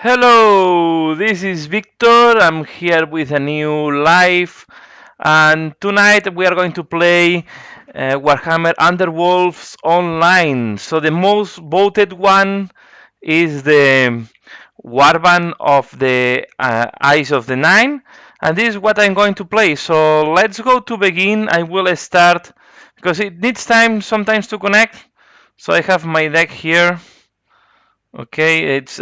Hello, this is Victor. I'm here with a new live, and tonight we are going to play Warhammer Underworlds online. So the most voted one is the Warband of the Eyes of the Nine, and this is what I'm going to play. So let's go to begin. I will start because it needs time sometimes to connect. So I have my deck here. Okay, it's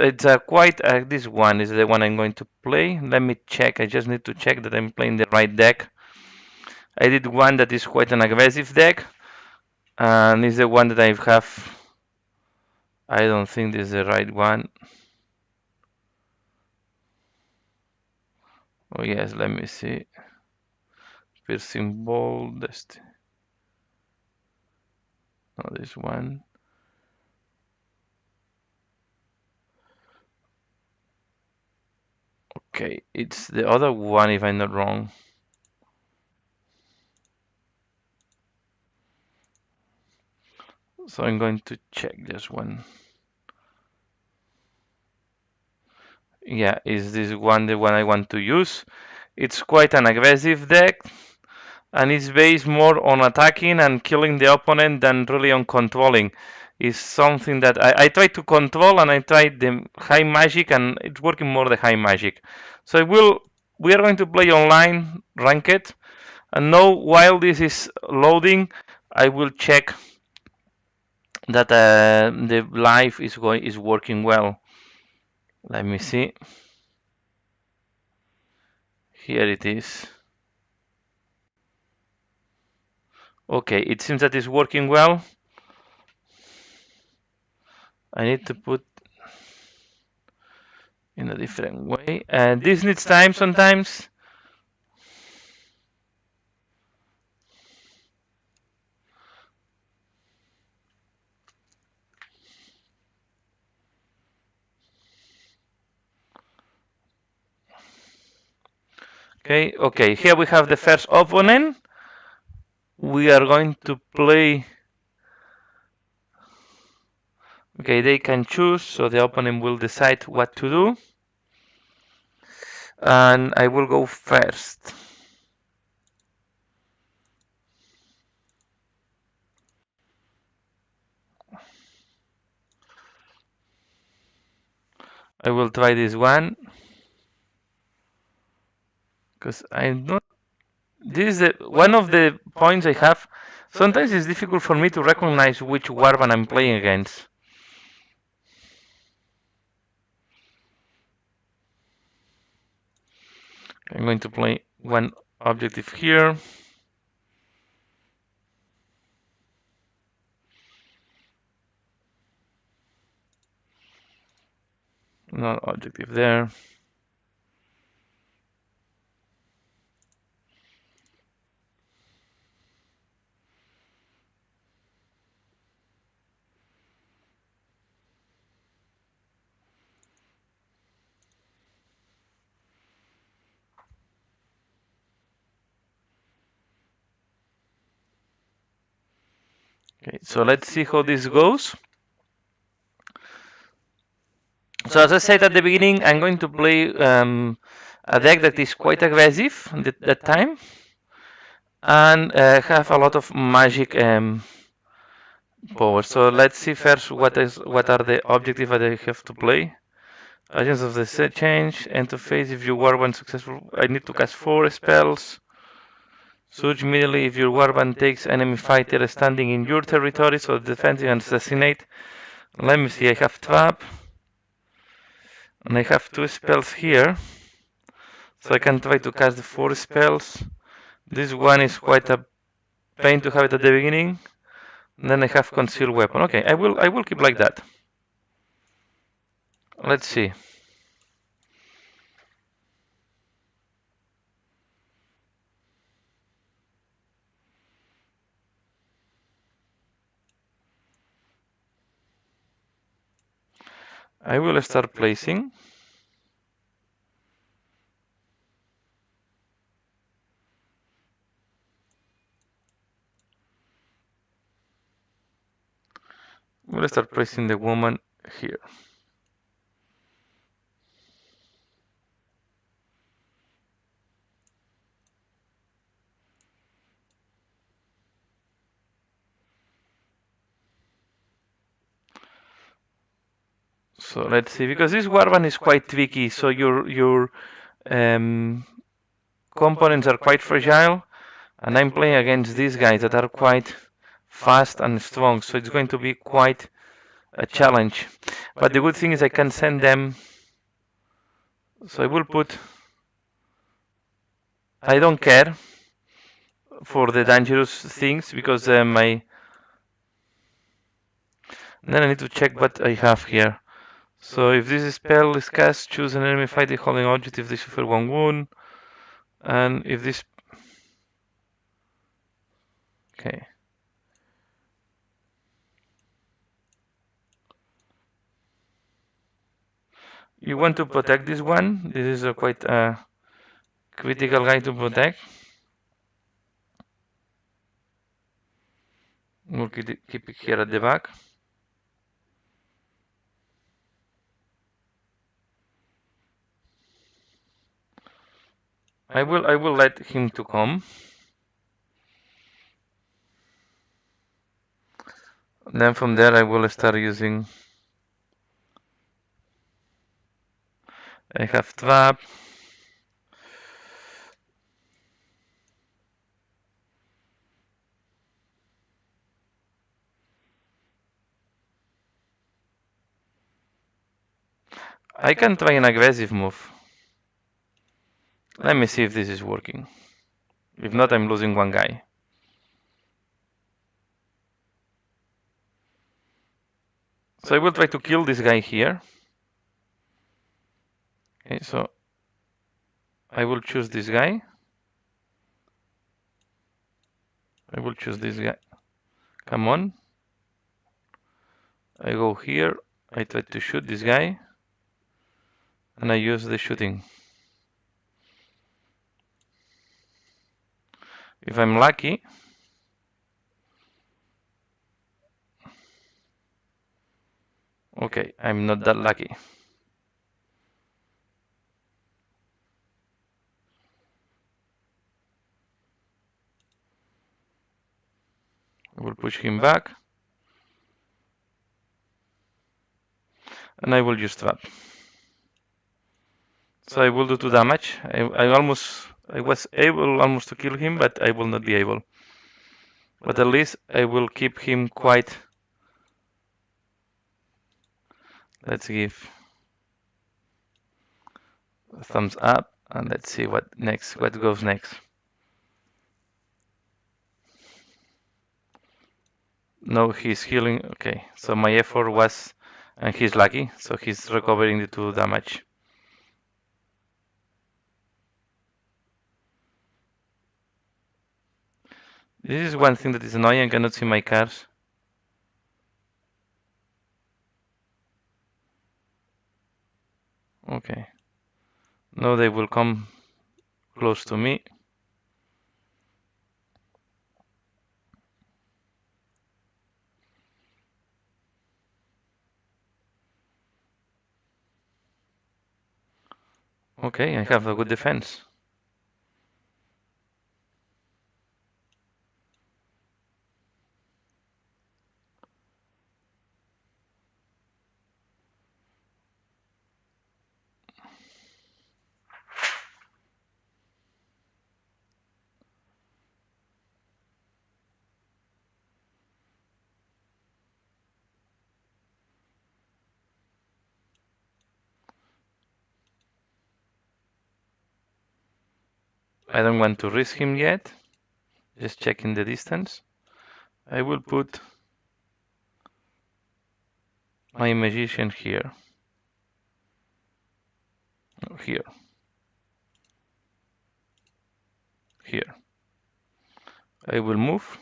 quite this one is the one I'm going to play. Let me check. I just need to check that I'm playing the right deck. I did one that is quite an aggressive deck, and is the one that I have. I don't think this is the right one. Oh yes, let me see. Piercing Bolt. No, this one. Okay, it's the other one if I'm not wrong. So I'm going to check this one. Yeah, is this one the one I want to use? It's quite an aggressive deck, and it's based more on attacking and killing the opponent than really on controlling. It's something that I try to control, and I tried the high magic, and it's working more the high magic. So we are going to play online ranked, and now while this is loading, I will check that the live is working well. Let me see. Here it is. Okay, it seems that it's working well. I need to put in a different way. And this needs time sometimes. Okay, here we have the first opponent. We are going to play. Okay, they can choose, so the opponent will decide what to do. And I will go first. I will try this one because I'm not. This is one of the points I have. Sometimes it's difficult for me to recognize which warband I'm playing against. I'm going to play one objective here. No objective there. Okay, so let's see how this goes. So as I said at the beginning, I'm going to play a deck that is quite aggressive at that time, and have a lot of magic power. So let's see first what are the objectives that I have to play. Agents of the set change, interface. If you war one successful, I need to cast 4 spells. Surge immediately if your warband takes enemy fighter standing in your territory, so defensive and assassinate. Let me see, I have trap, and I have 2 spells here, so I can try to cast the 4 spells. This one is quite a pain to have it at the beginning. And then I have concealed weapon. Okay, I will keep like that. Let's see. I will start placing. We'll start placing the woman here. So let's see, because this warband is quite tricky, so your um, components are quite fragile, and I'm playing against these guys that are quite fast and strong, so it's going to be quite a challenge. But the good thing is I can send them, so I will put, I don't care for the dangerous things, because then I need to check what I have here. So if this spell is cast, choose an enemy fighting holding object if they suffer 1 wound, and if this, okay. You want to protect this one. This is a quite critical guy to protect. We'll keep it here at the back. I will let him to come. Then from there I will start using. I have trap. I can try an aggressive move. Let me see if this is working. If not, I'm losing one guy. So I will try to kill this guy here. Okay, so I will choose this guy. I will choose this guy. Come on. I go here. I try to shoot this guy. And I use the shooting. If I'm lucky, okay, I'm not that lucky. I will push him back. And I will use trap. So I will do 2 damage. I was able almost to kill him, but I will not be able. But at least I will keep him quite. Let's give a thumbs up, and let's see what goes next. No, he's healing. Okay, so my effort was, and he's lucky, so he's recovering the 2 damage. This is one thing that is annoying. I cannot see my cards. Okay. Now they will come close to me. Okay, I have a good defense. I don't want to risk him yet. Just checking the distance. I will put my magician here. Here. Here. I will move.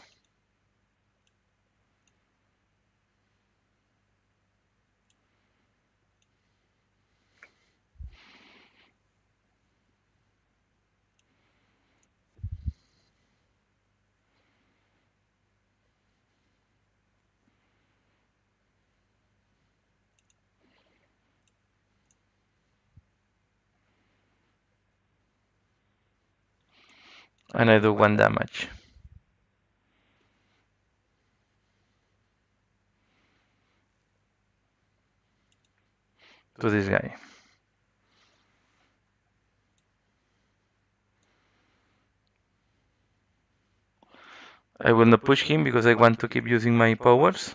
And I do 1 damage. to this guy. I will not push him because I want to keep using my powers.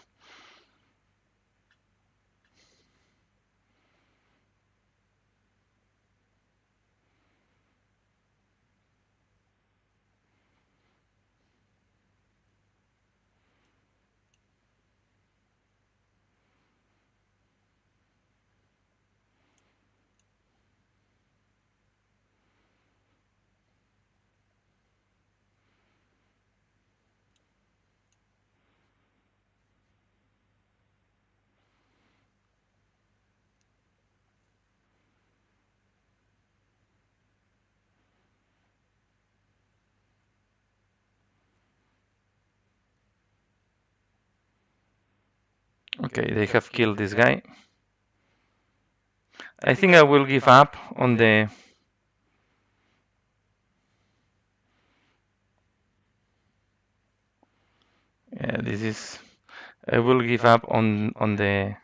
Okay, they have killed this guy. I think I will give up on the... Yeah, this is... I will give up on the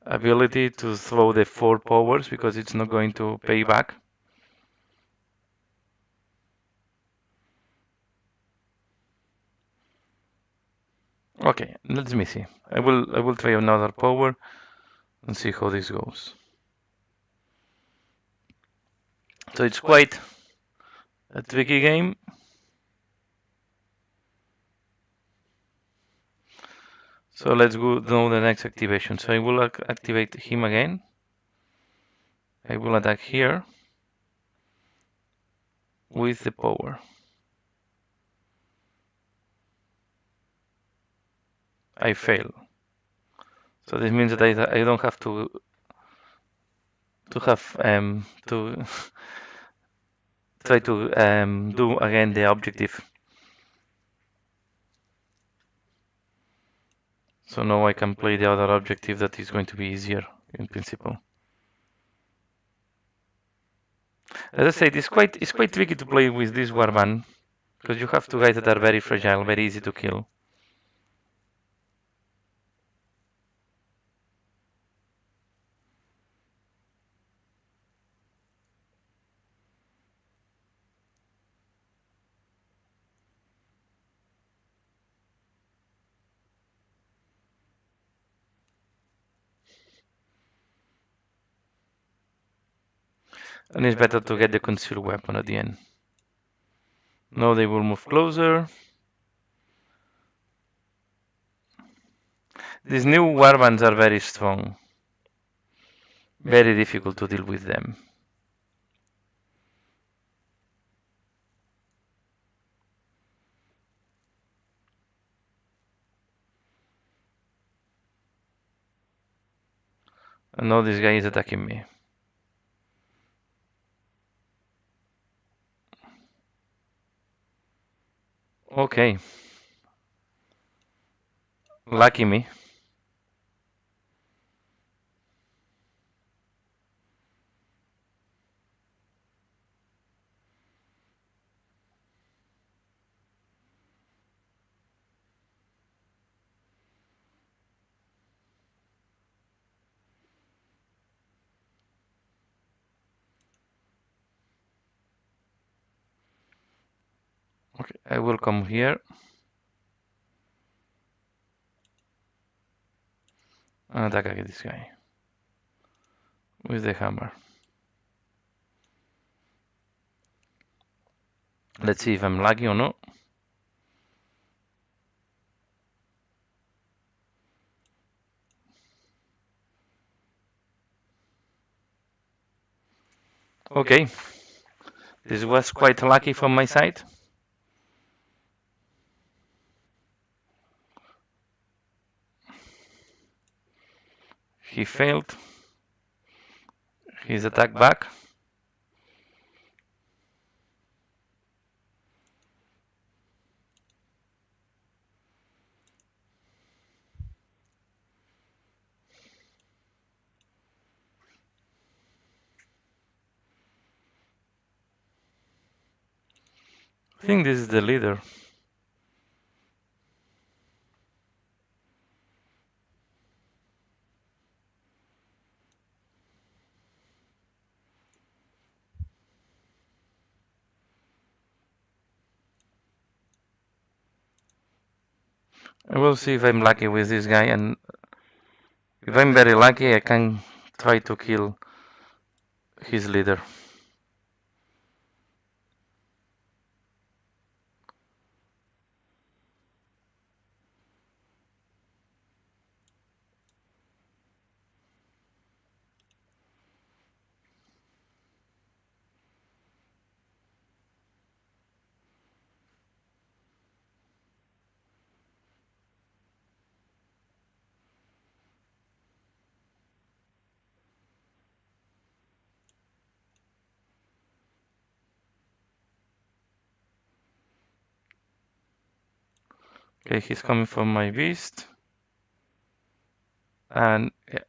ability to throw the 4 powers because it's not going to pay back. Okay, let me see. I will try another power and see how this goes. So it's quite a tricky game. So let's go do the next activation. So I will activate him again. I will attack here with the power. I fail. So this means that I don't have to have to try to do again the objective. So now I can play the other objective that is going to be easier in principle. As I said, it's quite tricky to play with this warband because you have two guys that are very fragile, very easy to kill. And it's better to get the concealed weapon at the end. Now they will move closer. These new warbands are very strong. Very difficult to deal with them. And now this guy is attacking me. Okay. Lucky me. Okay, I will come here and attack this guy with the hammer. Let's see if I'm lucky or not. Okay, this was quite lucky from my side. He failed his attack back. I think this is the leader. I will see if I'm lucky with this guy, and if I'm very lucky, I can try to kill his leader. Okay, he's coming from my beast. And yeah,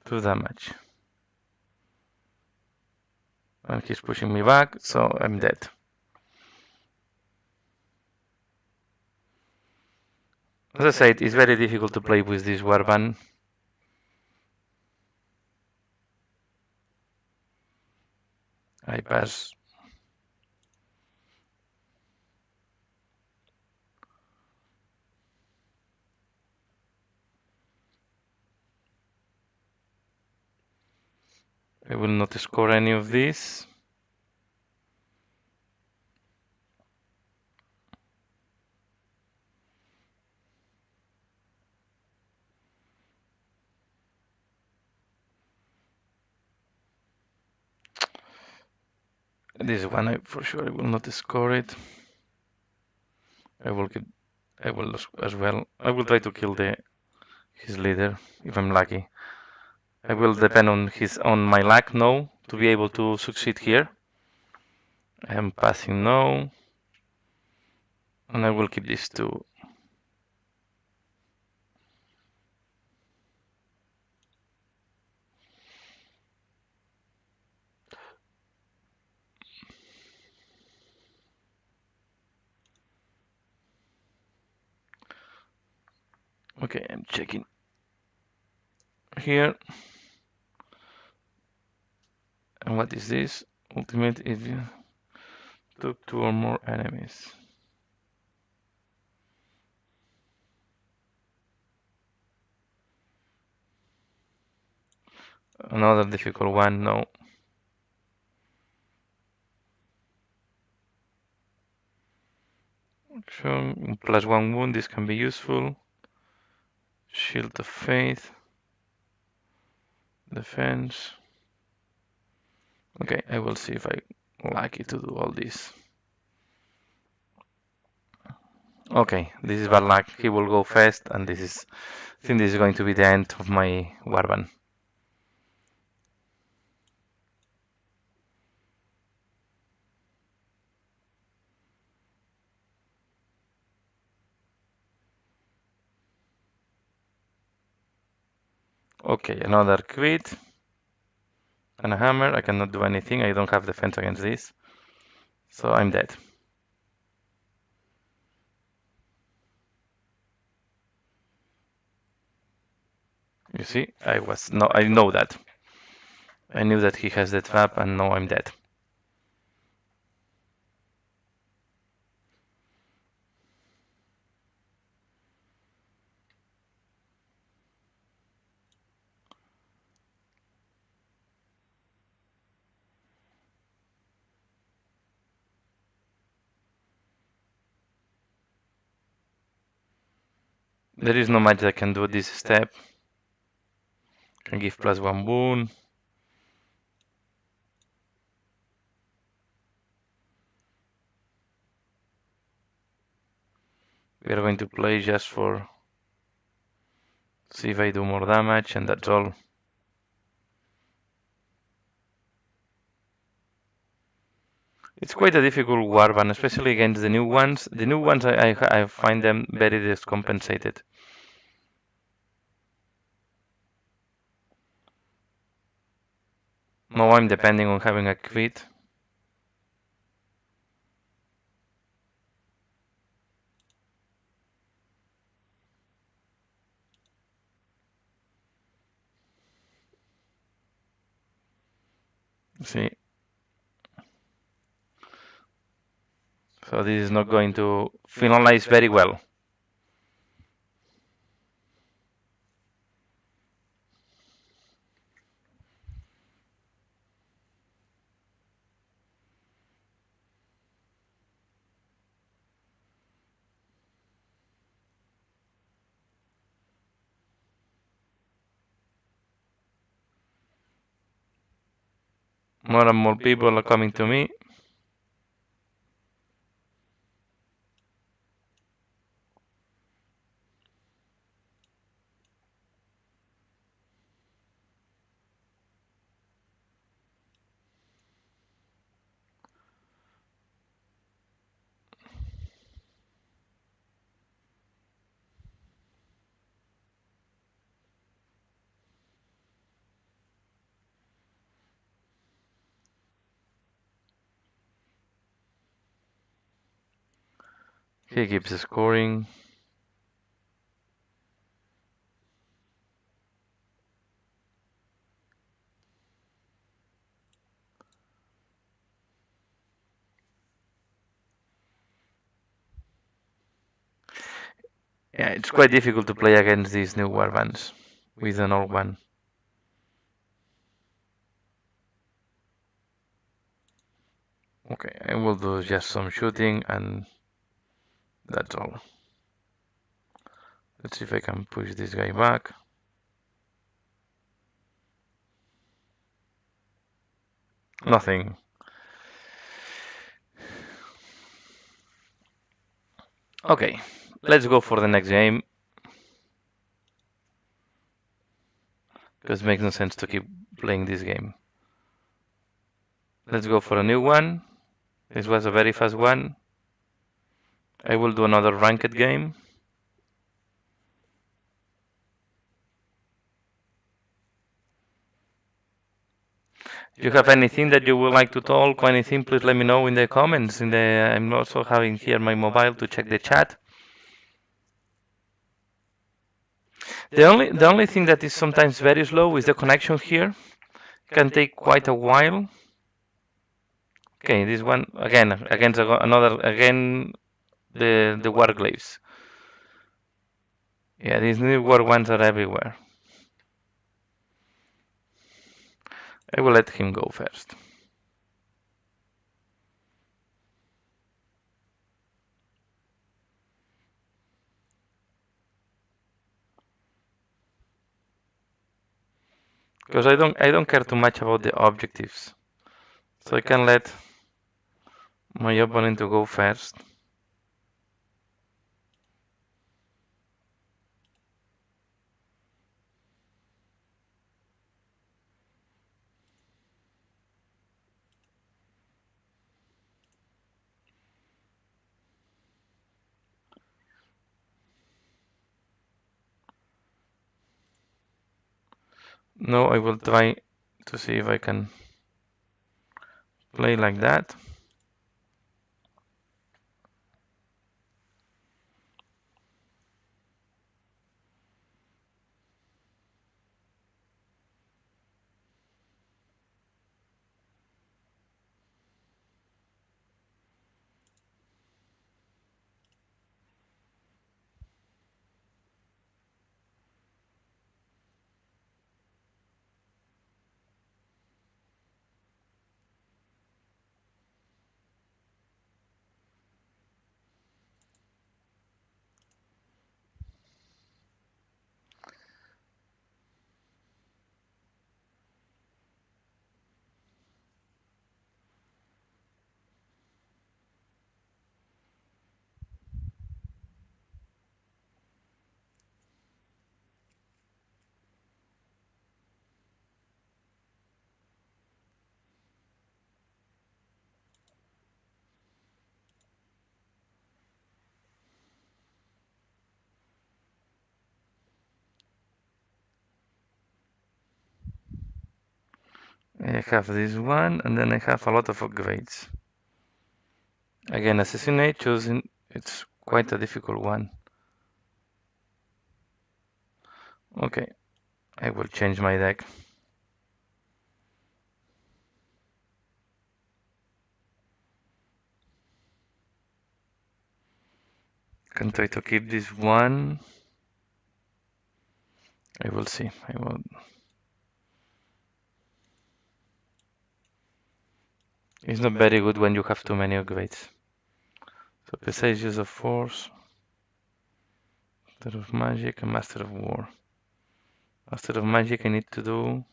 2 damage. And he's pushing me back, so I'm dead. As I said, it's very difficult to play with this warband. I pass. I will not score any of this. This one, for sure, I will not score it. I will as well. I will try to kill his leader if I'm lucky. I will depend on my luck now to be able to succeed here. I am passing now, and I will keep these 2. Okay, I'm checking here. And what is this? Ultimate if you took 2 or more enemies. Another difficult one, no. Sure, +1 wound, this can be useful. Shield of Faith. Defense. Okay, I will see if I like it to do all this. Okay, this is bad luck. He will go fast, and I think this is going to be the end of my warband. Okay, another crit and a hammer. I cannot do anything. I don't have defense against this, so I'm dead. You see, I know that. I knew that he has the trap, and now I'm dead. There is no much I can do this step. Can give +1 boon. We are going to play just for see if I do more damage, and that's all. It's quite a difficult warband, especially against the new ones. The new ones, I find them very discompensated. Now I'm depending on having a crit. See, So this is not going to finalize very well. More and more people are coming to me. He keeps scoring. Yeah, it's quite difficult to play against these new warbands with an old one. Okay, I will do just some shooting and that's all. Let's see if I can push this guy back. Nothing. Okay, let's go for the next game. Because it makes no sense to keep playing this game. Let's go for a new one. This was a very fast one. I will do another ranked game. If you have anything that you would like to talk or anything, please let me know in the comments. I'm also having here my mobile to check the chat. The only thing that is sometimes very slow is the connection here. It can take quite a while. Okay, this one again against another again the warglaives. Yeah, these new war ones are everywhere. I will let him go first. Because I don't care too much about the objectives. So I can let my opponent to go first. Now I will try to see if I can play like that. I have this one, and then I have a lot of upgrades. Again, assassinate choosing, it's quite a difficult one. Okay, I will change my deck. can try to keep this one. I will see. I will. It's not very good when you have too many upgrades. So precise use of force, Master of Magic, and Master of War. Master of Magic I need to do.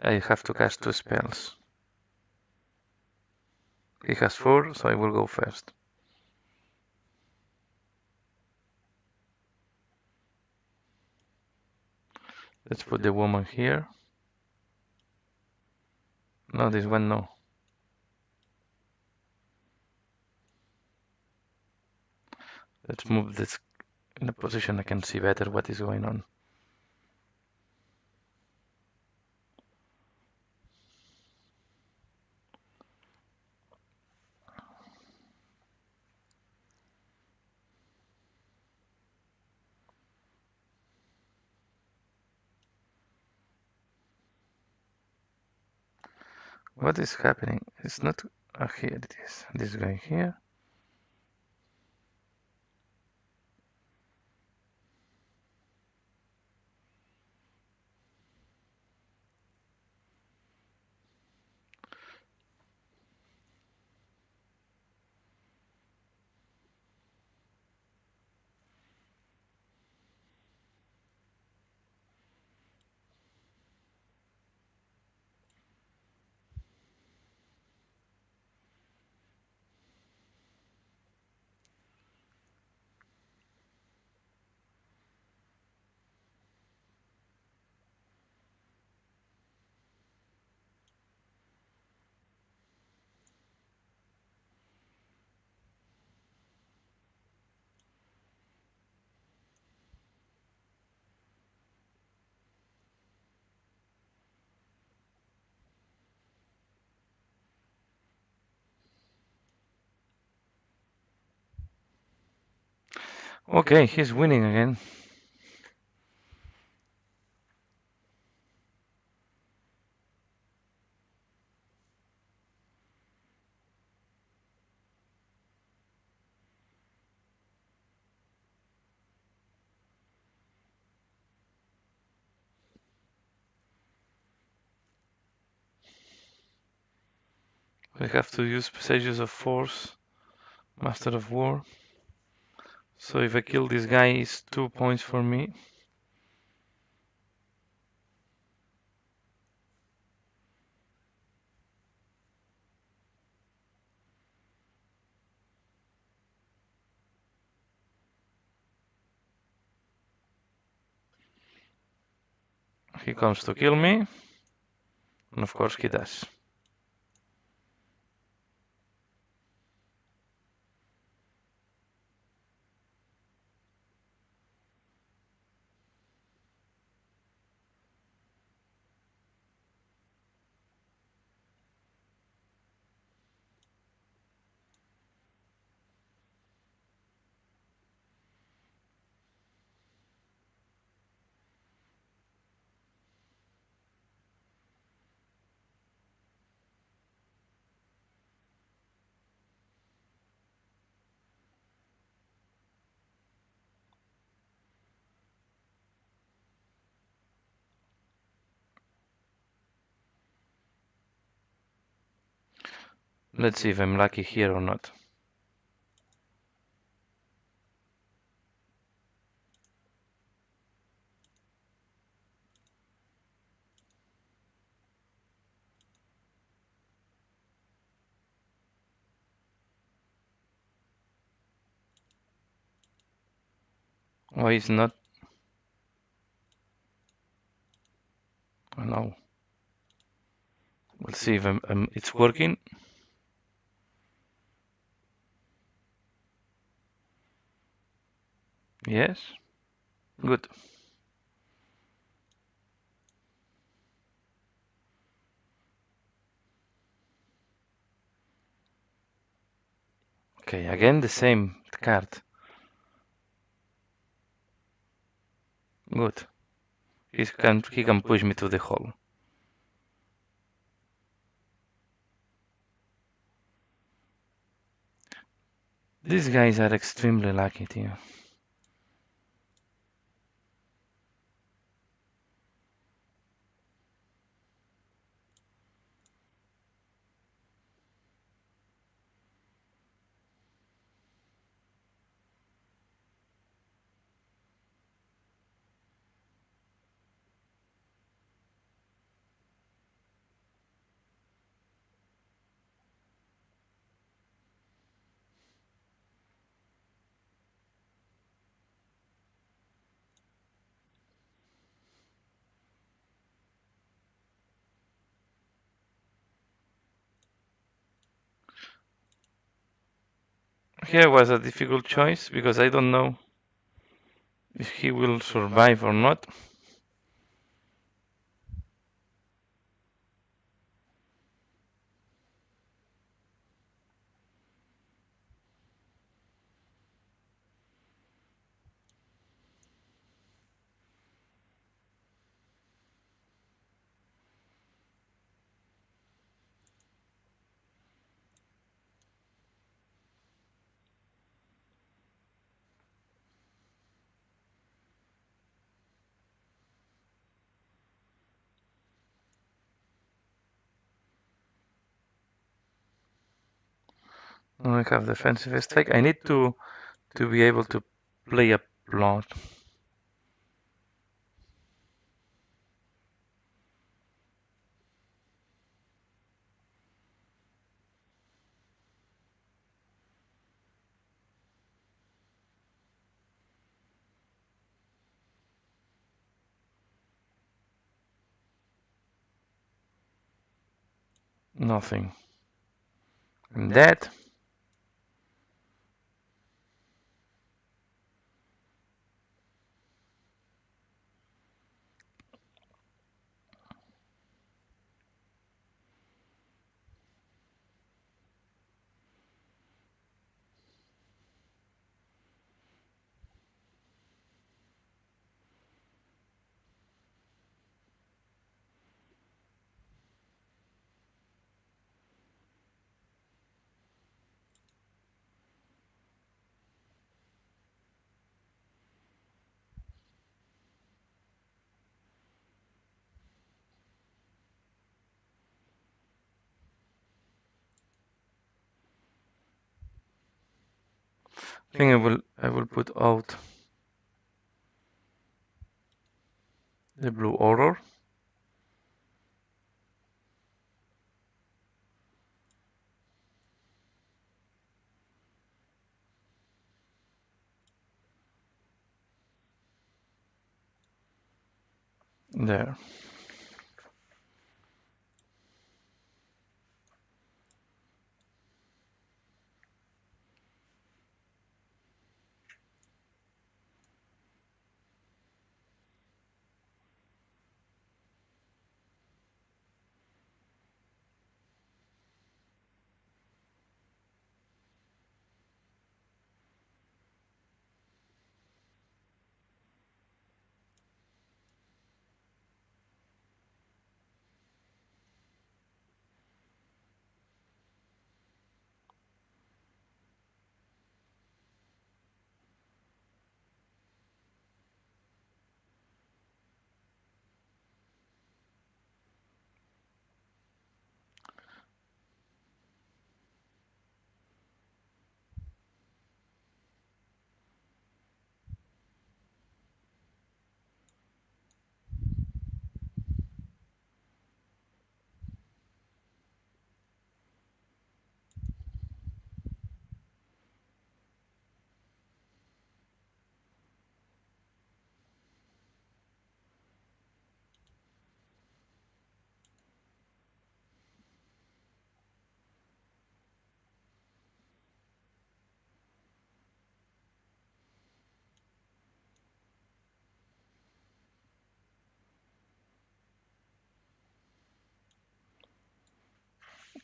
I have to cast 2 spells. He has 4, so I will go first. Let's put the woman here. No, this one no. Let's move this in a position I can see better what is going on. What is happening? It's not here it is. This guy here. Okay, he's winning again. We have to use Passages of Force, Master of War. So if I kill this guy, it's 2 points for me. He comes to kill me, and of course he does. Let's see if I'm lucky here or not. Oh, it's not. Oh, no. We'll see if it's working. Yes. Good. Okay, again the same card. Good. He can push me to the hole. These guys are extremely lucky too. Here was a difficult choice because I don't know if he will survive or not. Now I have defensive strike. I need to be able to play a plot. Nothing. I'm dead. I think I will put out the blue horror. There.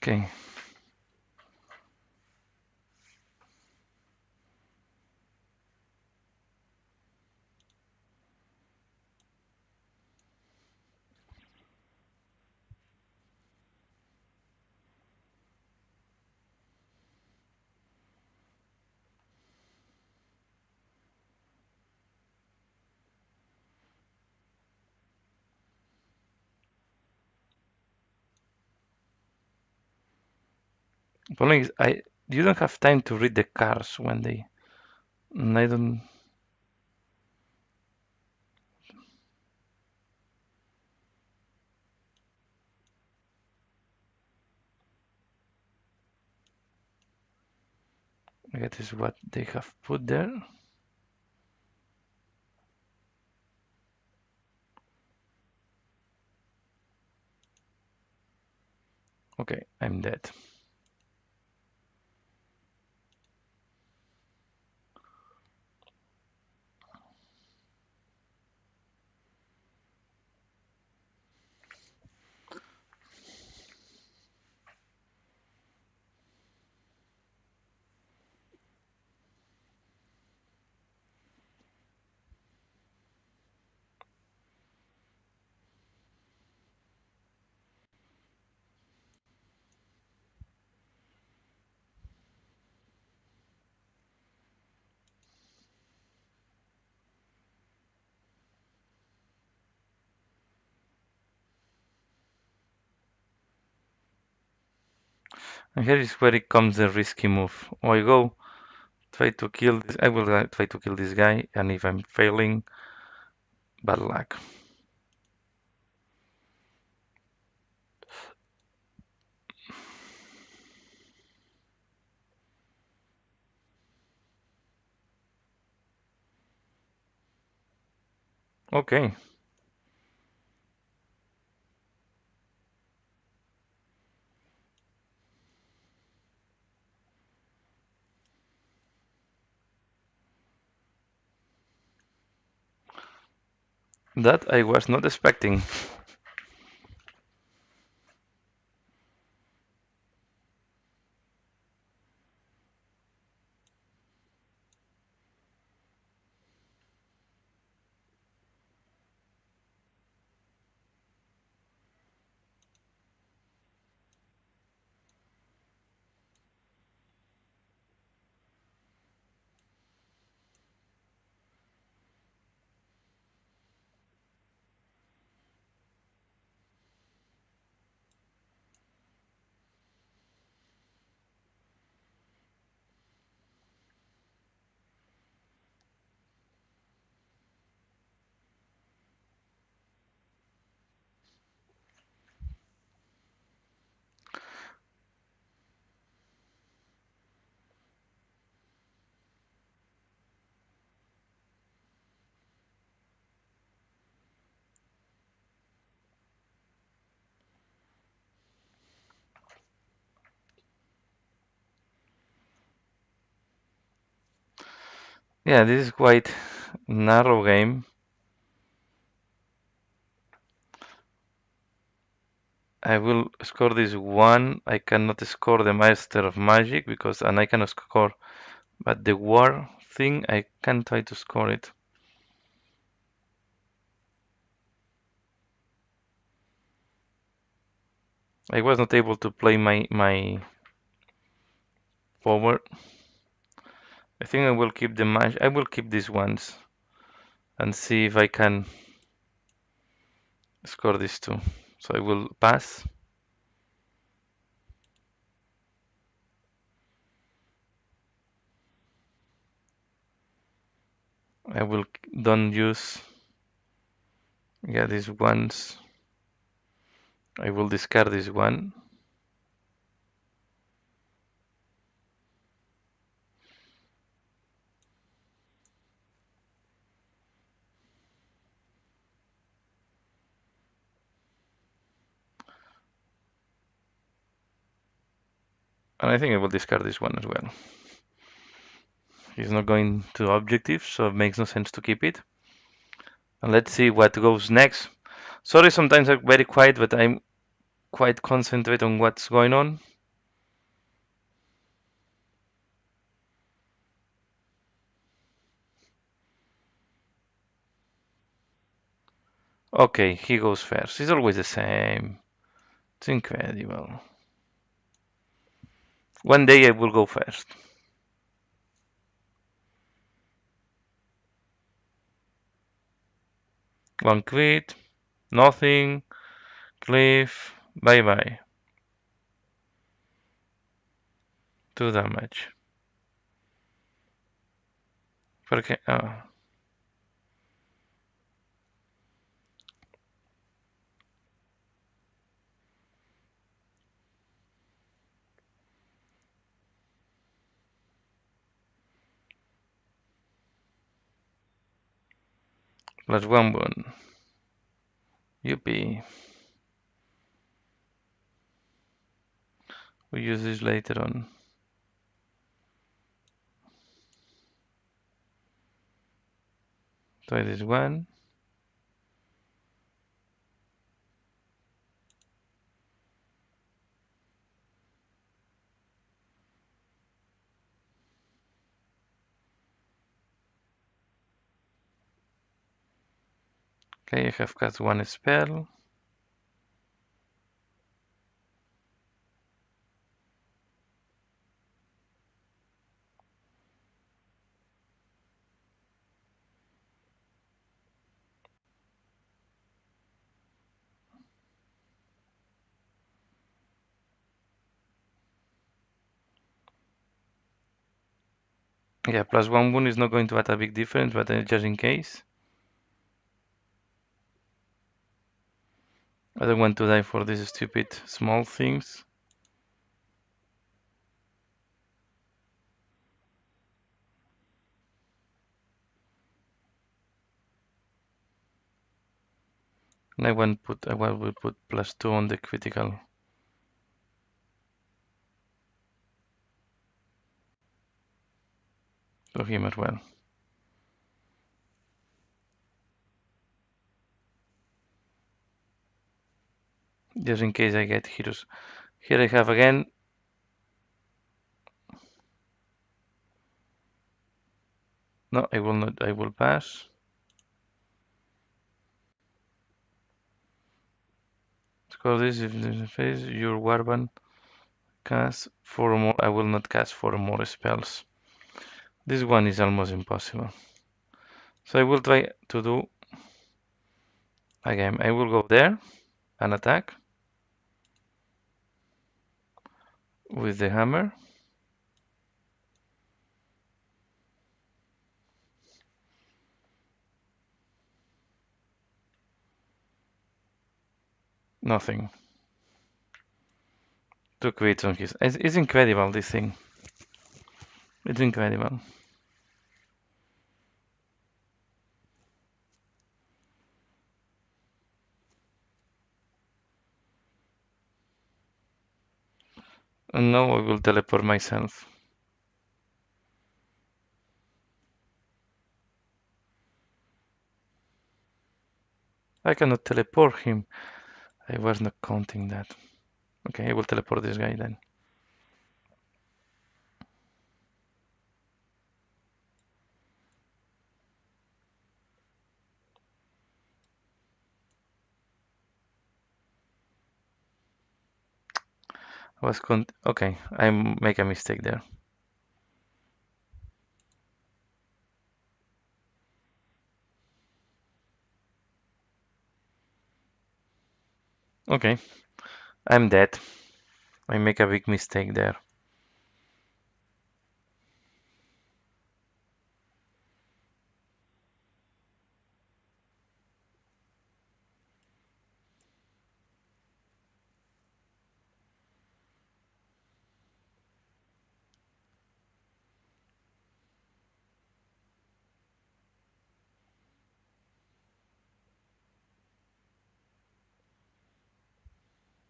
Okay. The problem is you don't have time to read the cards when they. I don't. That is what they have put there. Okay, I'm dead. And here is where it comes the risky move. Oh, I go try to kill this. I will try to kill this guy, and if I'm failing, bad luck. Okay. That I was not expecting. Yeah, this is quite narrow game. I will score this one. I cannot score the Master of Magic because, and I cannot score, but the War thing, I can try to score it. I was not able to play my forward. I think I will keep the match. I will keep these ones and see if I can score these two. So I will pass. I will don't use, yeah, these ones. I will discard this one. And I think I will discard this one as well. He's not going to objective, so it makes no sense to keep it. And let's see what goes next. Sorry, sometimes I'm very quiet, but I'm quite concentrated on what's going on. Okay, he goes first. It's always the same. It's incredible. One day I will go first. One quit, nothing, cliff, bye bye. 2 damage. Porque, plus 1 wound. Yuppie. We use this later on. Try this one. Okay, I have cast one spell. Yeah, plus 1 wound is not going to add a big difference, but just in case. I don't want to die for these stupid small things. And I will put plus 2 on the critical. To him as well. Just in case I get heroes. Here I have again. No, I will not. I will pass. Score this if in the face your warband cast 4 more. I will not cast 4 more spells. This one is almost impossible. So I will try to do again. I will go there and attack with the hammer. Nothing. 2 crits on his. It's incredible, this thing. It's incredible. And now I will teleport myself. I cannot teleport him. I was not counting that. Okay, I will teleport this guy then. Okay, I make a mistake there. Okay, I'm dead. I make a big mistake there.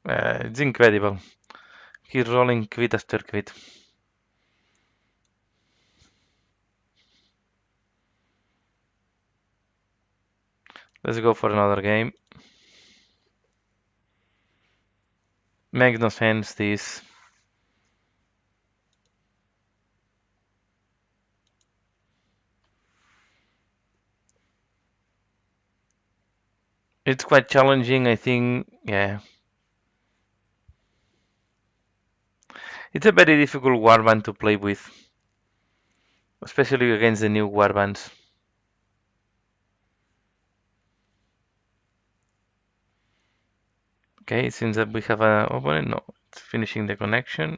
It's incredible. He's rolling crit after crit. Let's go for another game. Makes no sense, this. It's quite challenging, I think. Yeah. It's a very difficult warband to play with, especially against the new warbands. Okay, it seems that we have an opponent. No, it's finishing the connection.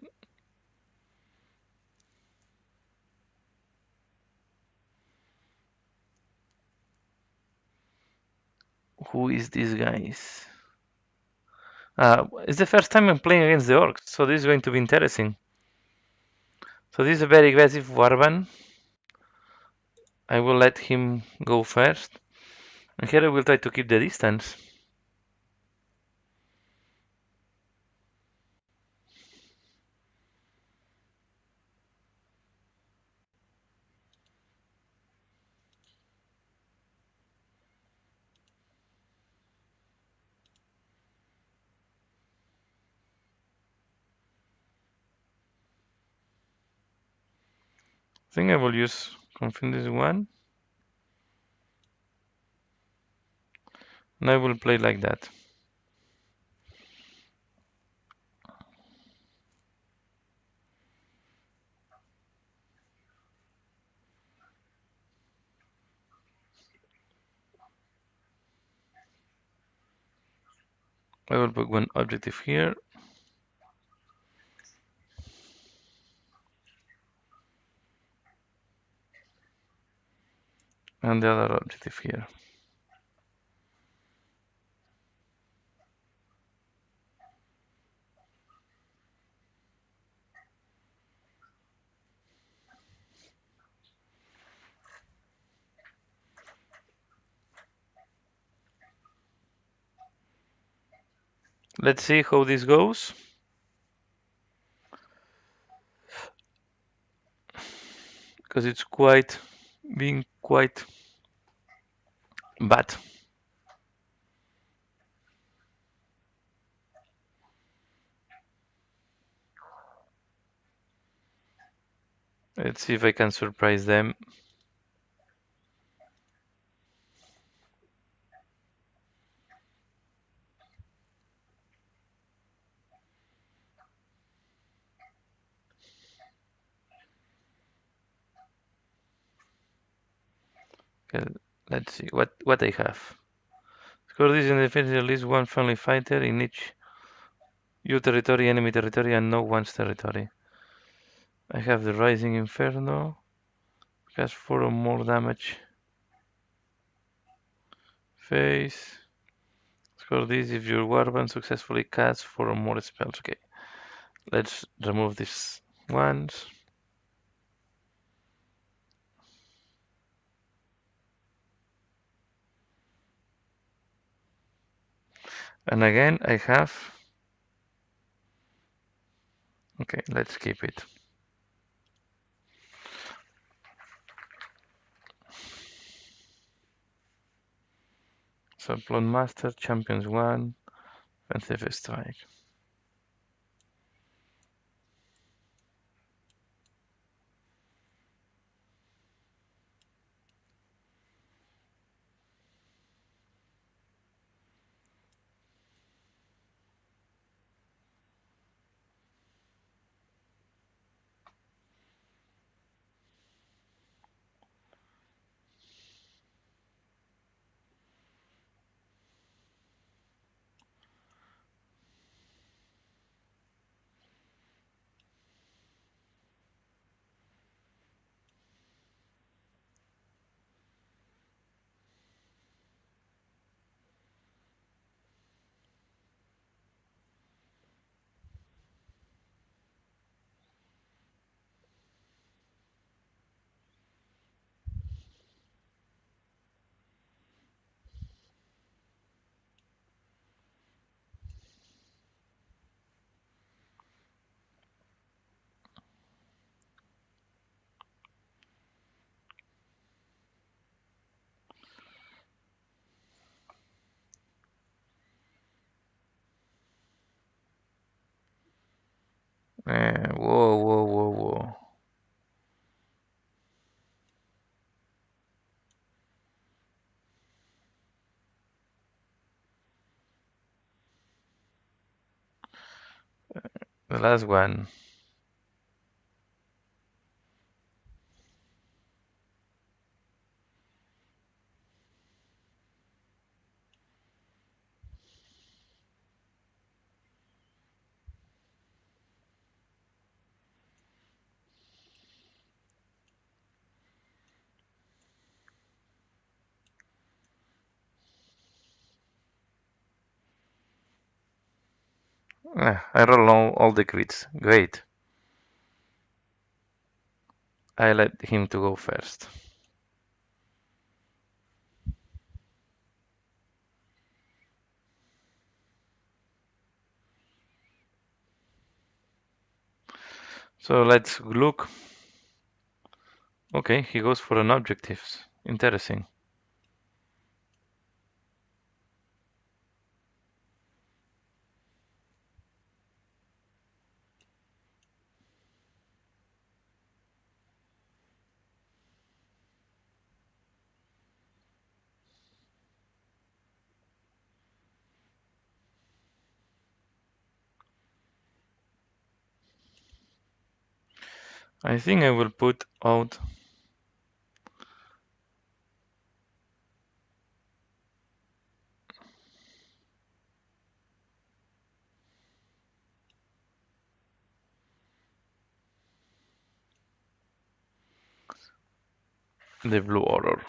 Who is this guys? It's the first time I'm playing against the orcs, so this is going to be interesting. So this is a very aggressive warband. I will let him go first. And here I will try to keep the distance. I think I will use confirm this one. And I will play like that. I will put one objective here. And the other objective here. Let's see how this goes. Because it's being quite bad. Let's see if I can surprise them. Okay, let's see what I have. Score this in defense at least one friendly fighter in each your territory, enemy territory, and no one's territory. I have the Rising Inferno. Has 4 or more damage. Face. Score this if your warband successfully casts 4 or more spells. Okay, let's remove these ones. And again, I have. Okay, let's keep it. Subplot Master, Champions 1, Offensive Strike. Whoa, whoa, whoa, whoa. The last one. I roll all the crits. Great. I let him to go first. So let's look. Okay, he goes for an objectives. Interesting. I think I will put out the blue horror.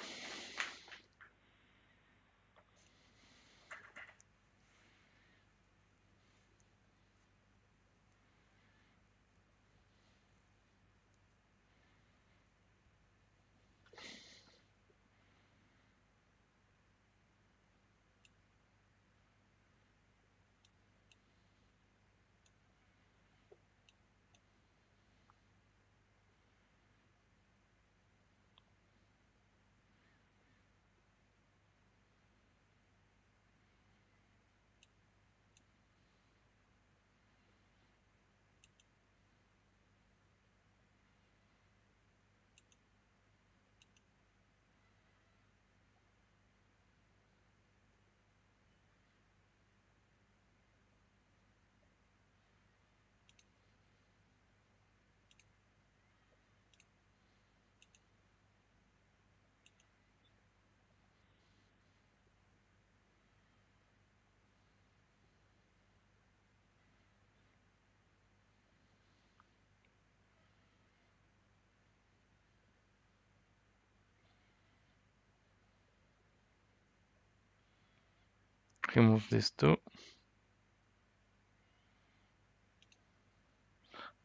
Remove these two.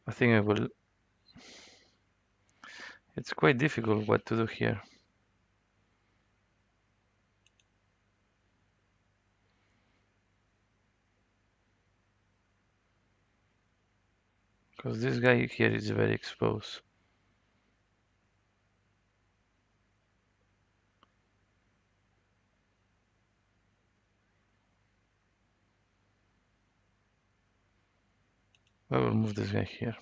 I think I will. It's quite difficult what to do here. Because this guy here is very exposed. I will move this guy here.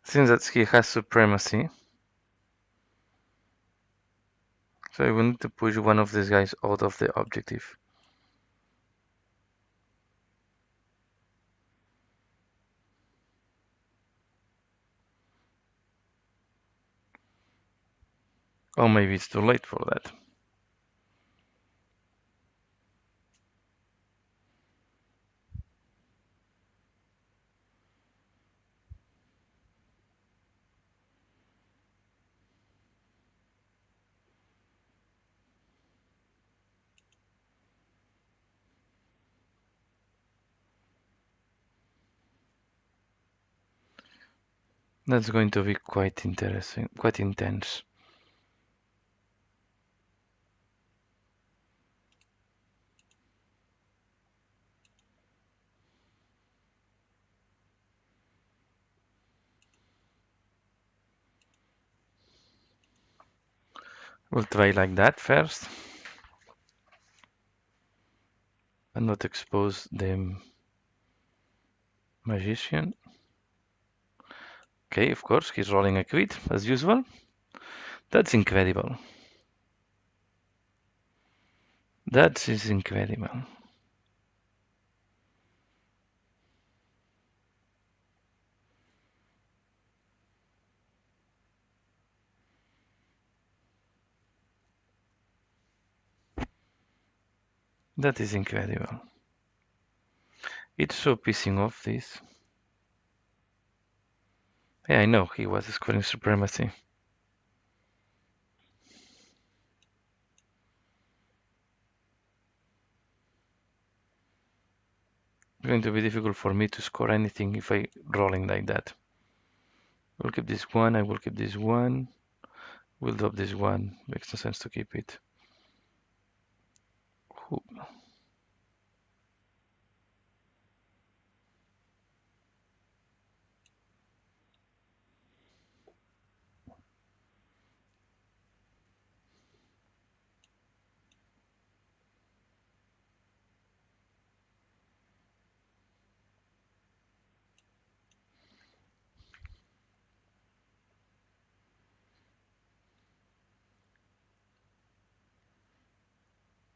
Since that he has supremacy, so I will need to push one of these guys out of the objective. Oh, maybe it's too late for that. That's going to be quite interesting, quite intense. We'll try like that first and not expose the magician. Okay, of course, he's rolling a crit as usual. That's incredible. That is incredible. That is incredible. It's so pissing off this. Yeah, I know he was scoring supremacy. It's going to be difficult for me to score anything if I rolling like that. We'll keep this one, I will keep this one. We'll drop this one. Makes no sense to keep it.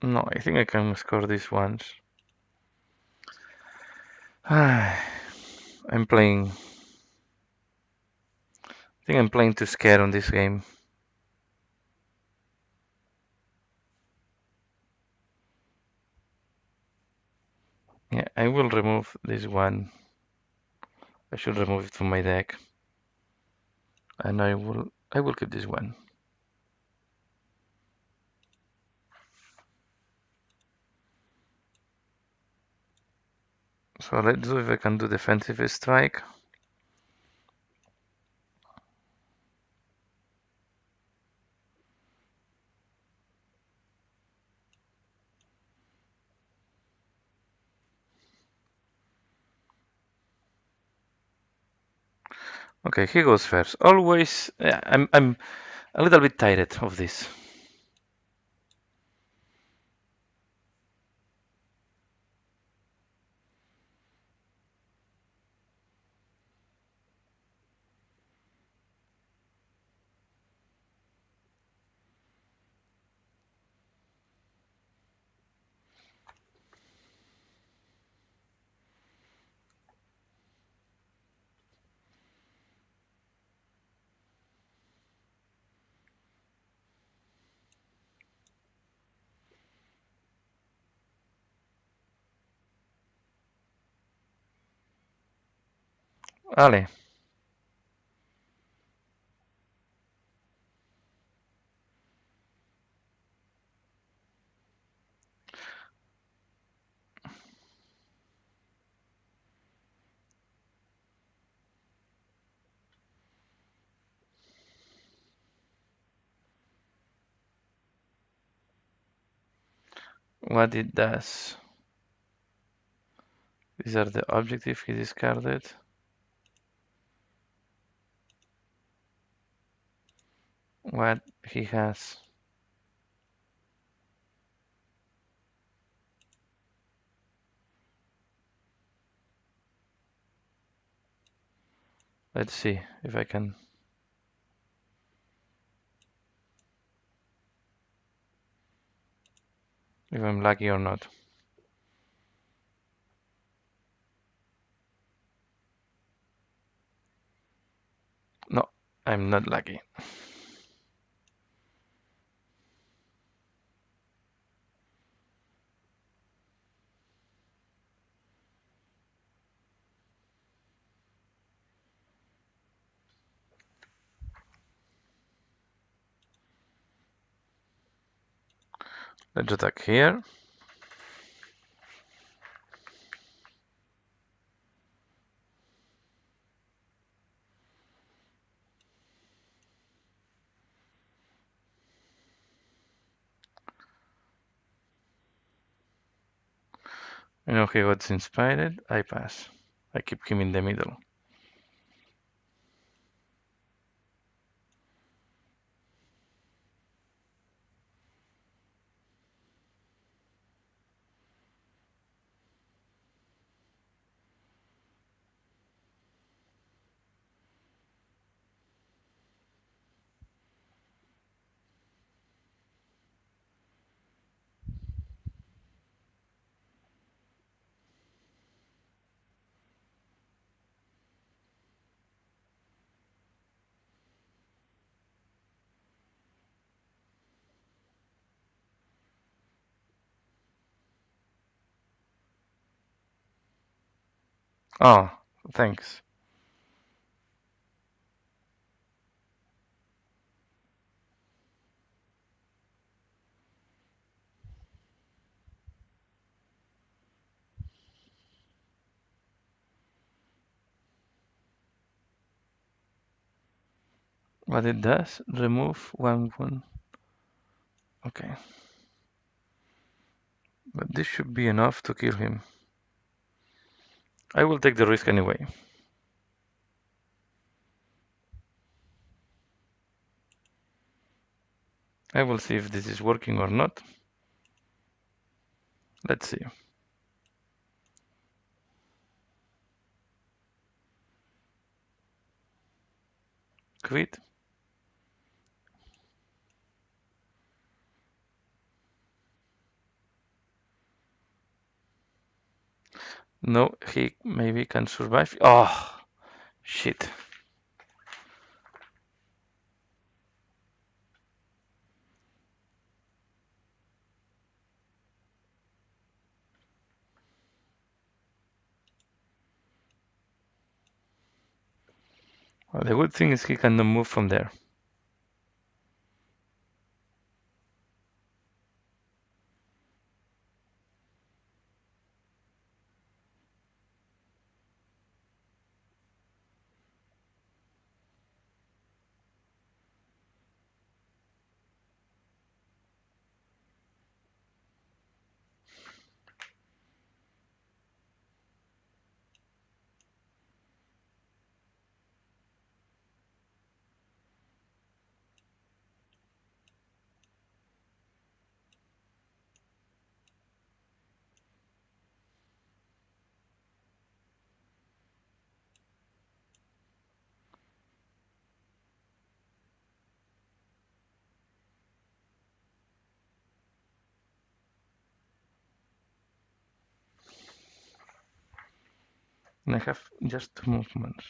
No, I think I can score this once. I'm playing. I think I'm playing too scared on this game. Yeah, I will remove this one. I should remove it from my deck. And I will keep this one. So let's do if I can do defensive strike. Okay, he goes first. Always, yeah, I'm a little bit tired of this. Ale, what it does. These are the objectives he discarded. What he has. Let's see if I can. If I'm lucky or not. No, I'm not lucky. Let's attack here. You know, he got inspired. I pass. I keep him in the middle. Oh, thanks. What it does? Remove one. Okay. But this should be enough to kill him. I will take the risk anyway. I will see if this is working or not. Let's see. Quit. No, he maybe can survive. Oh, shit. Well, the good thing is he cannot move from there. And I have just 2 movements.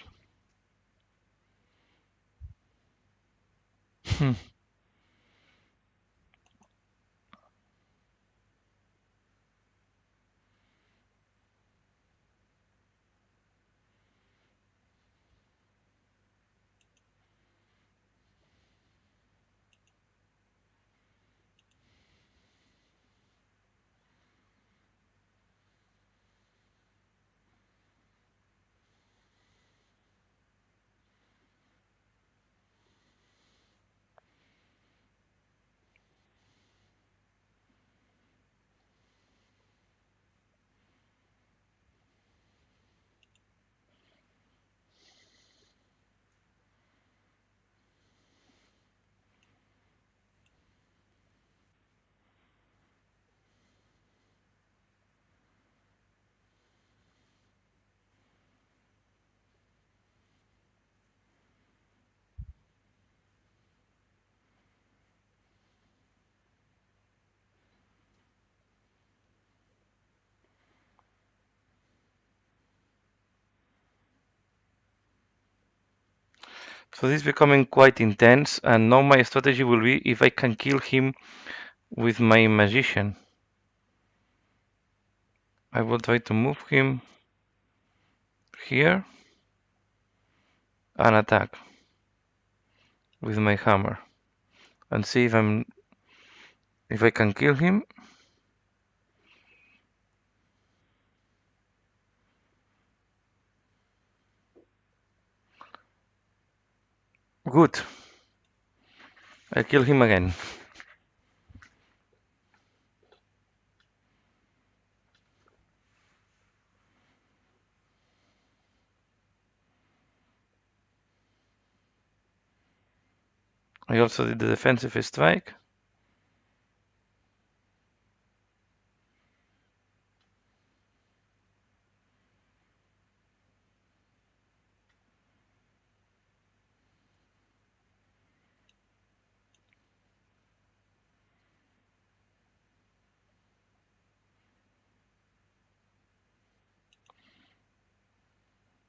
So this is becoming quite intense, and now my strategy will be if I can kill him with my magician. I will try to move him here and attack with my hammer and see if I can kill him. Good. I kill him again. I also did the defensive strike.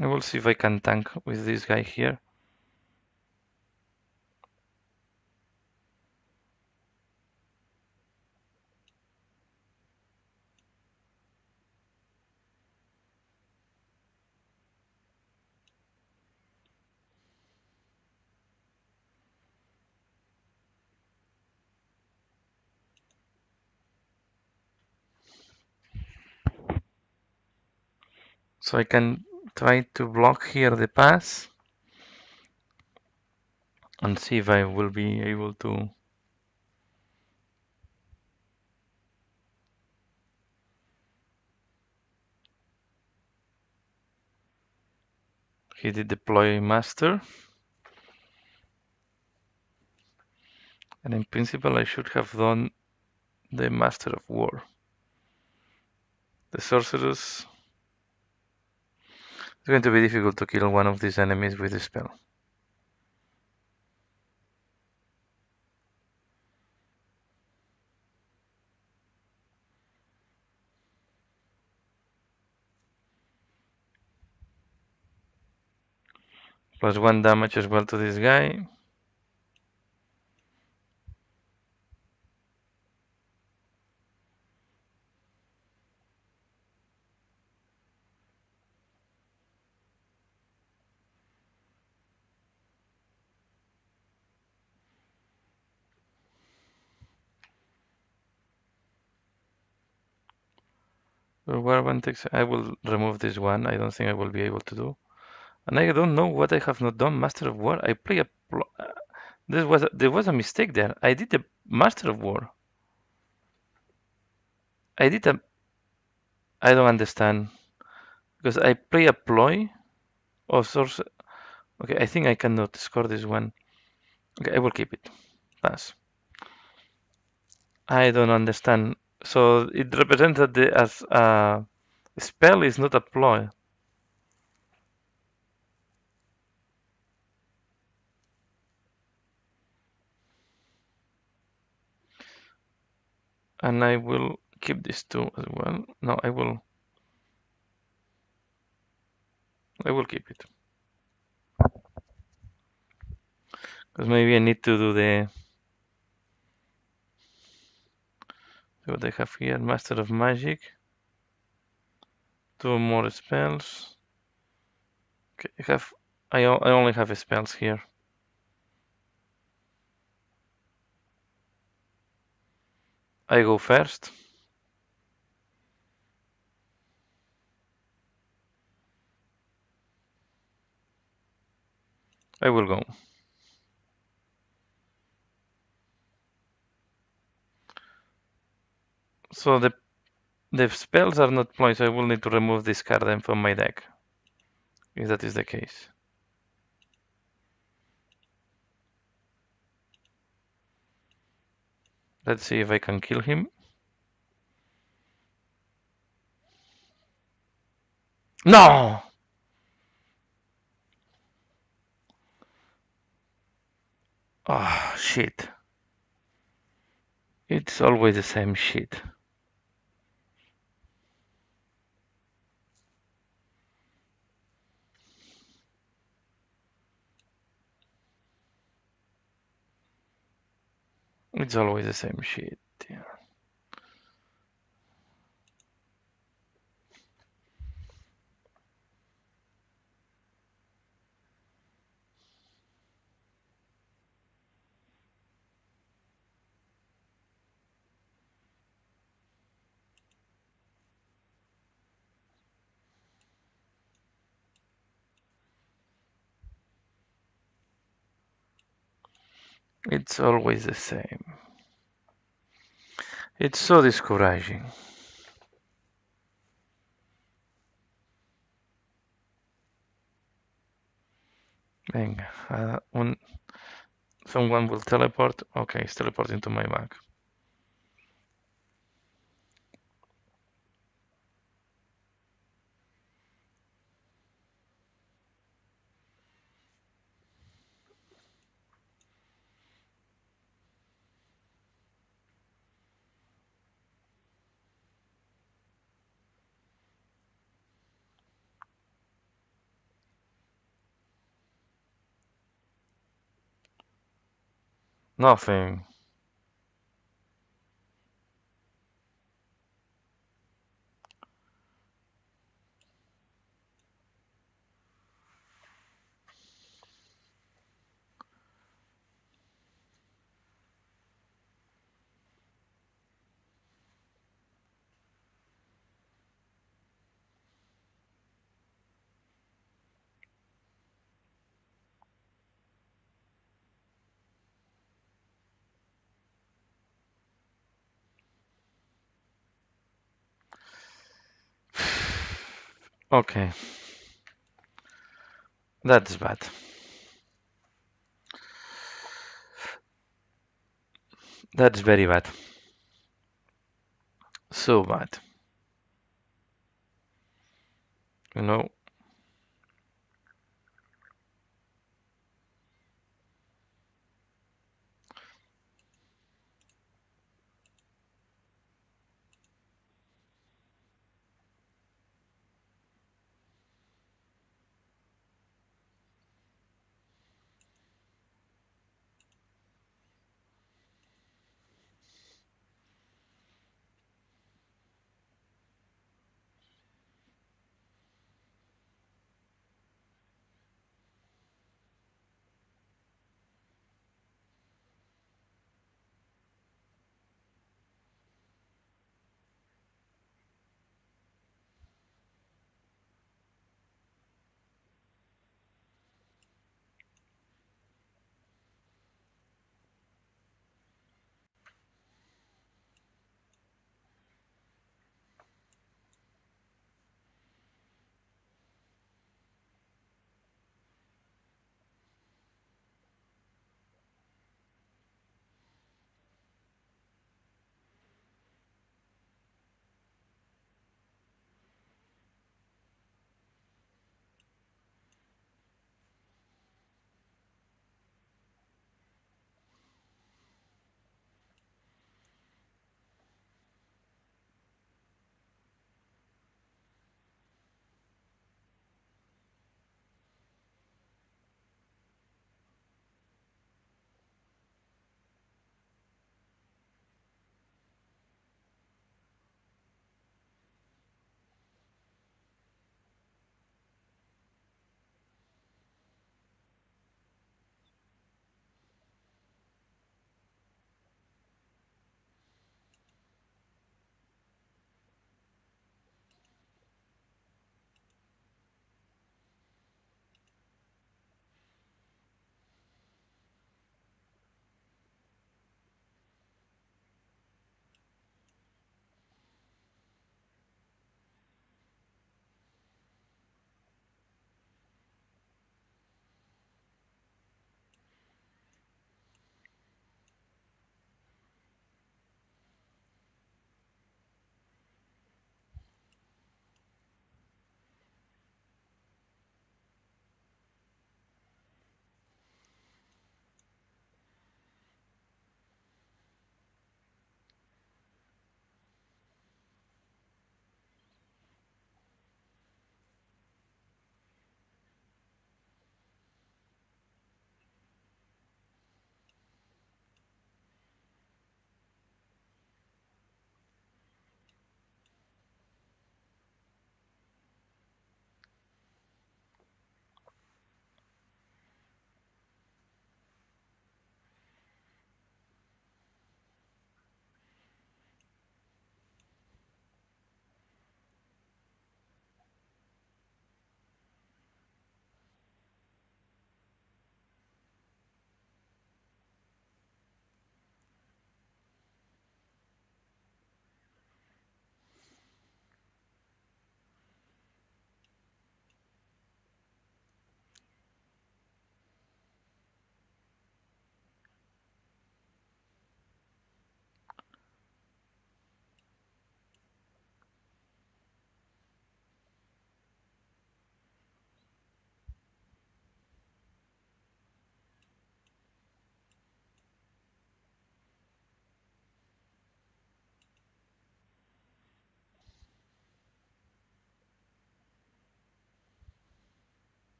I will see if I can tank with this guy here. So I can try to block here the pass and see if I will be able to. He did deploy master. And in principle I should have done the master of war. The sorceress. It's going to be difficult to kill one of these enemies with a spell. Plus 1 damage as well to this guy. Warhammer takes. I will remove this one. I don't think I will be able to do. And I don't know what I have not done. Master of War. I play a. There was a mistake there. I did the Master of War. I did a. I don't understand because I play a ploy or source. Okay, I think I cannot score this one. Okay, I will keep it. Pass. I don't understand. So it represented as a spell is not a ploy. And I will keep this too as well. No, I will keep it. Because maybe I need to do the what I have here, Master of Magic. 2 more spells. Okay, I only have spells here. I go first. I will go. So the spells are not ploy, so I will need to remove this card then from my deck. If that is the case. Let's see if I can kill him. No! Oh, shit. It's always the same shit. It's always the same shit. Yeah. It's always the same. It's so discouraging. Venga, Someone will teleport. Okay, it's teleporting to my Mac. Nothing. Okay, that's bad. That's very bad. So bad. You know?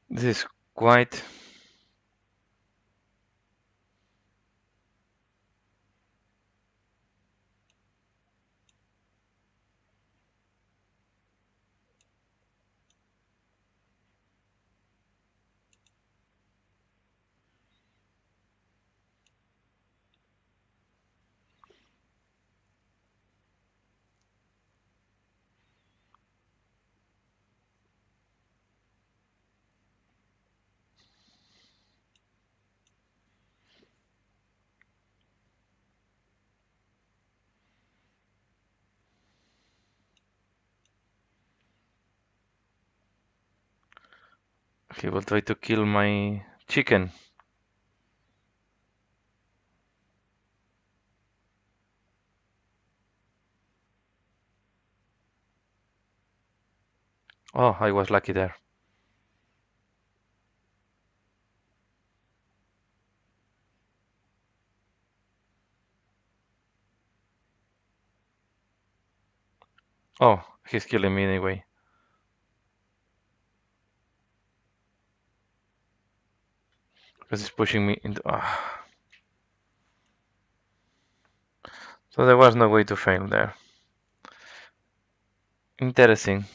This is quite. He will try to kill my chicken. Oh, I was lucky there. Oh, he's killing me anyway. Because he's pushing me into. Ah. So there was no way to fail there. Interesting.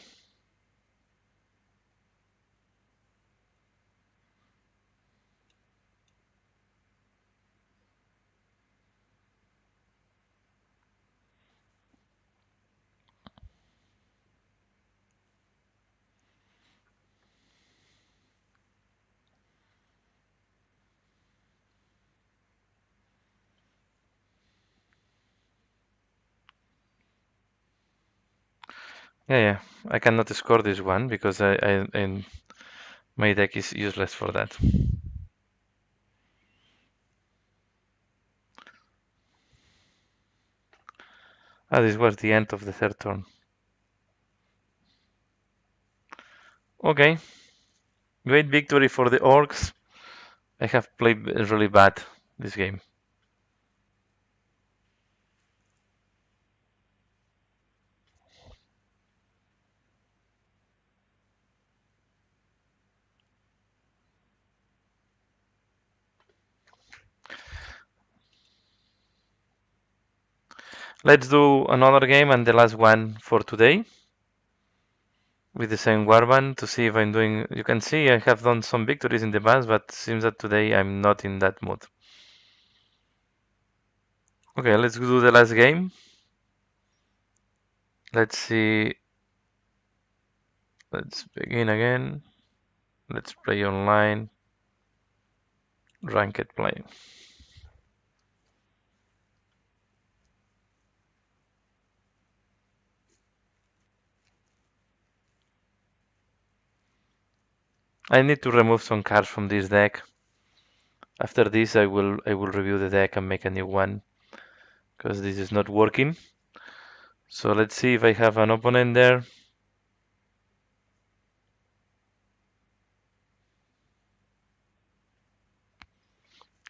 Yeah, yeah. I cannot score this one because and my deck is useless for that. Ah, this was the end of the third turn. Okay, great victory for the orcs. I have played really bad this game. Let's do another game and the last one for today with the same warband to see if I'm doing. You can see I have done some victories in the past, but seems that today I'm not in that mood. Okay, let's do the last game. Let's see. Let's begin again. Let's play online. Ranked play. I need to remove some cards from this deck. After this, I will review the deck and make a new one because this is not working. So let's see if I have an opponent there.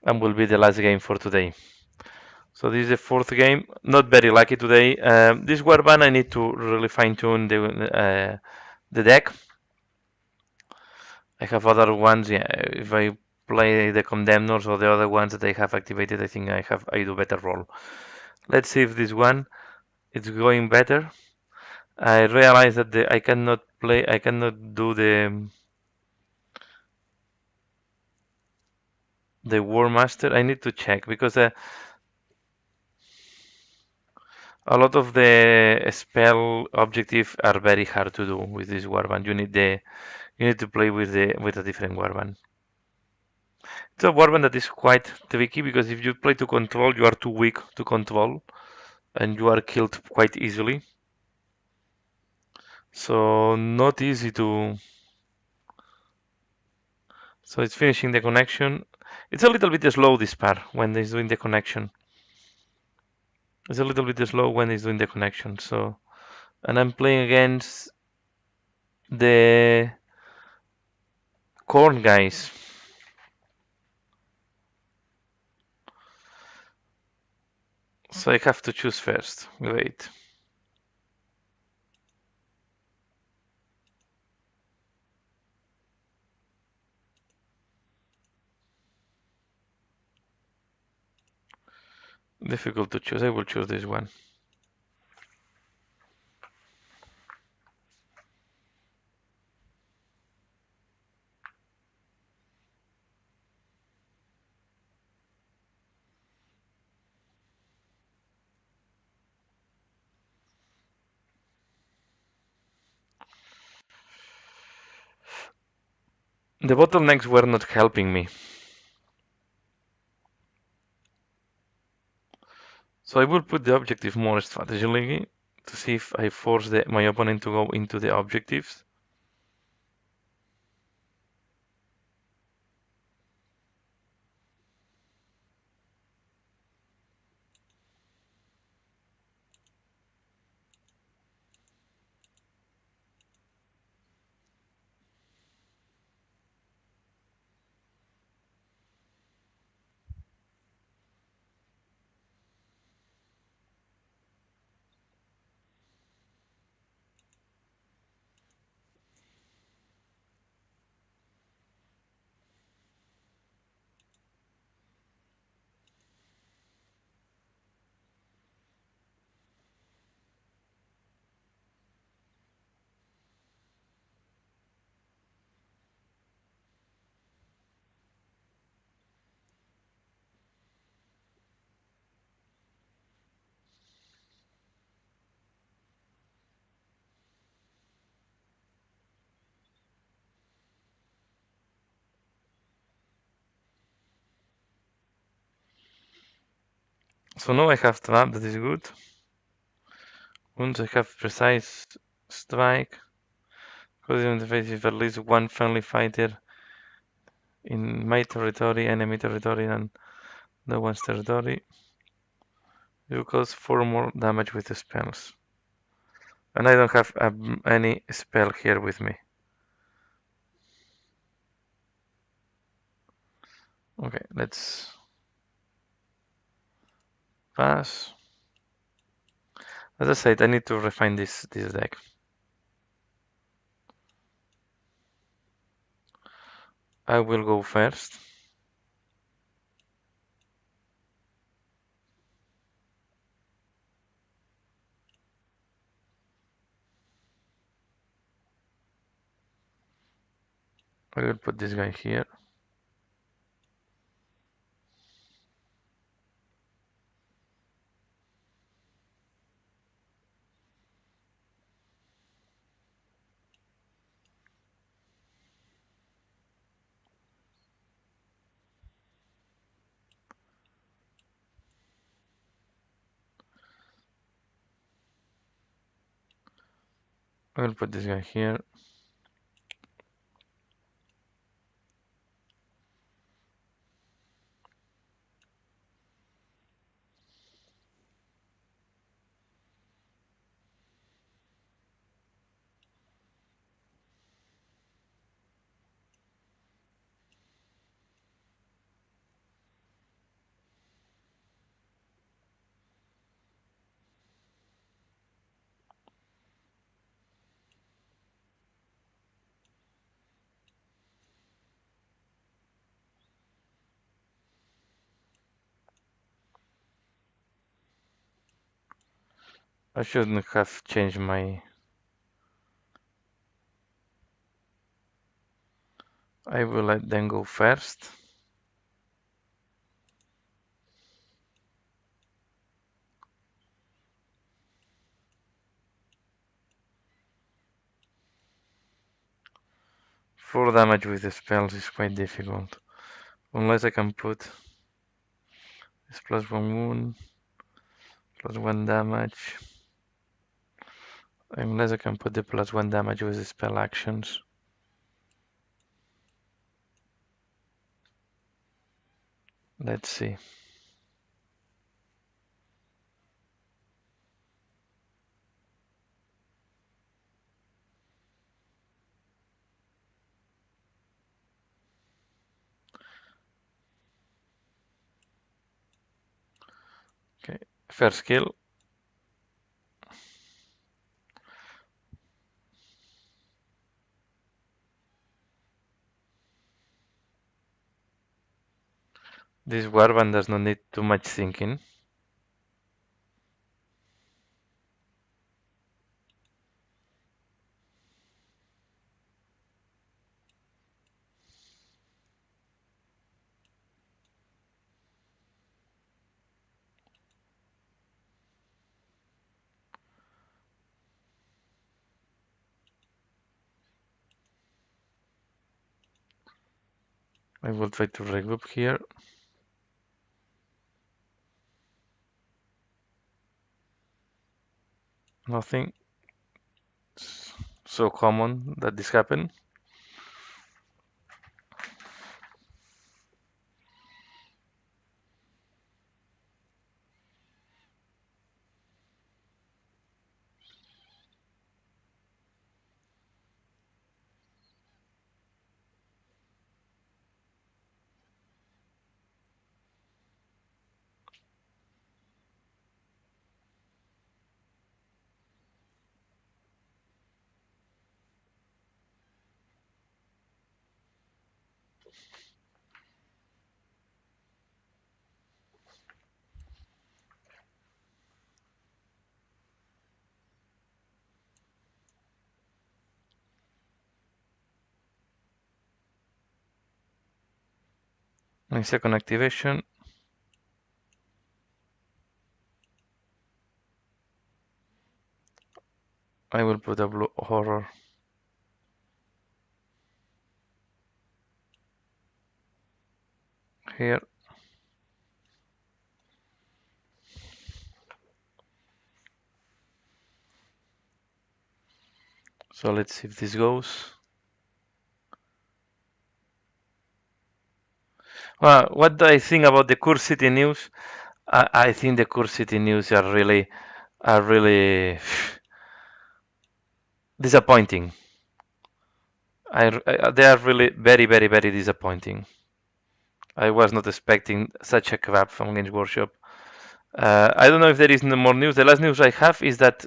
And will be the last game for today. So this is the fourth game. Not very lucky today. This warband I need to really fine tune the deck. I have other ones. Yeah, if I play the Condemners or the other ones that I have activated, I think I do better roll. Let's see if this one is going better. I realize that I cannot do the War Master. I need to check because a lot of the spell objectives are very hard to do with this warband. You need to play with a different warband. It's a warband that is quite tricky because if you play to control, you are too weak to control, and you are killed quite easily. So not easy to. So it's finishing the connection. It's a little bit slow this part when it's doing the connection. It's a little bit slow when it's doing the connection. So, and I'm playing against the corn guys. So I have to choose first. Wait. Difficult to choose. I will choose this one. The bottlenecks were not helping me. So I will put the objective more strategically to see if I force my opponent to go into the objectives. So now I have trap, that is good. Once I have precise strike, because in the face if at least one friendly fighter in my territory, enemy territory, and no one's territory, it will cause 4 more damage with the spells. And I don't have any spell here with me. Okay, let's pass. As I said, I need to refine this deck. I will go first. I will put this guy here. I will put this guy here. I shouldn't have changed my... I will let them go first. Four damage with the spells is quite difficult. Unless I can put this plus 1 wound, plus 1 damage. Unless I can put the plus 1 damage with the spell actions. Let's see. Okay, first kill. This warband does not need too much thinking. I will try to regroup here. Nothing. It's so common that this happen. My second activation. I will put a blue horror here. So let's see if this goes. Well, what do I think about the Curse City news? I think the Curse City news are really disappointing. They are really very disappointing. I was not expecting such a crap from Games Workshop. I don't know if there is no more news. The last news I have is that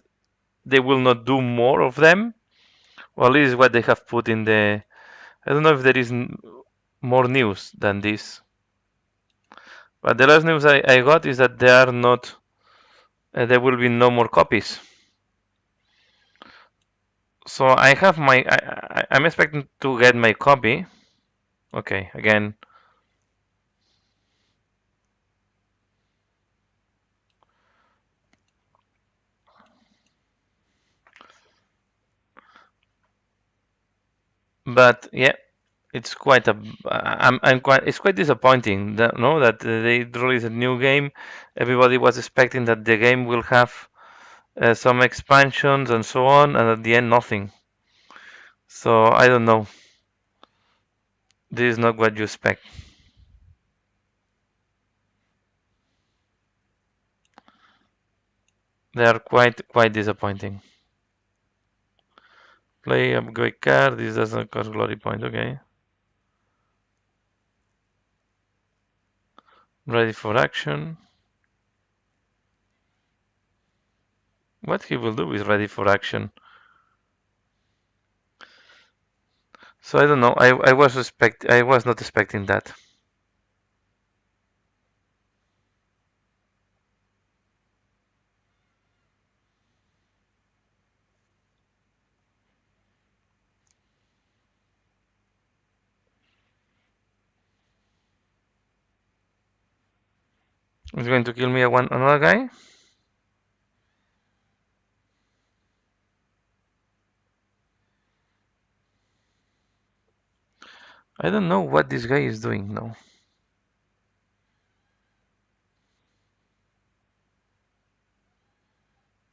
they will not do more of them. Well, this is what they have put in the. I don't know if there is more news than this. But the last news I got is that there are not. There will be no more copies. So I have my. I'm expecting to get my copy. Okay, again. But yeah, it's quite a. I'm quite. It's quite disappointing that no that they released a new game. Everybody was expecting that the game will have some expansions and so on, and at the end nothing. So I don't know. This is not what you expect. They are quite disappointing. Play upgrade card. This doesn't cost glory point. Okay. Ready for action. What he will do is ready for action. So I don't know. I was not expecting that. He's going to kill me another guy. I don't know what this guy is doing now.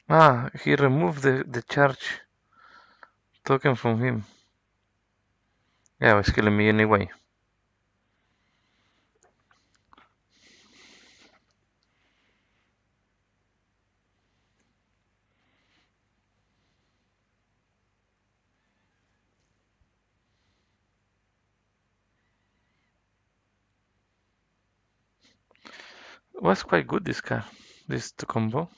Ah, he removed the charge token from him. Yeah, he's killing me anyway. Was quite good this car. This combo.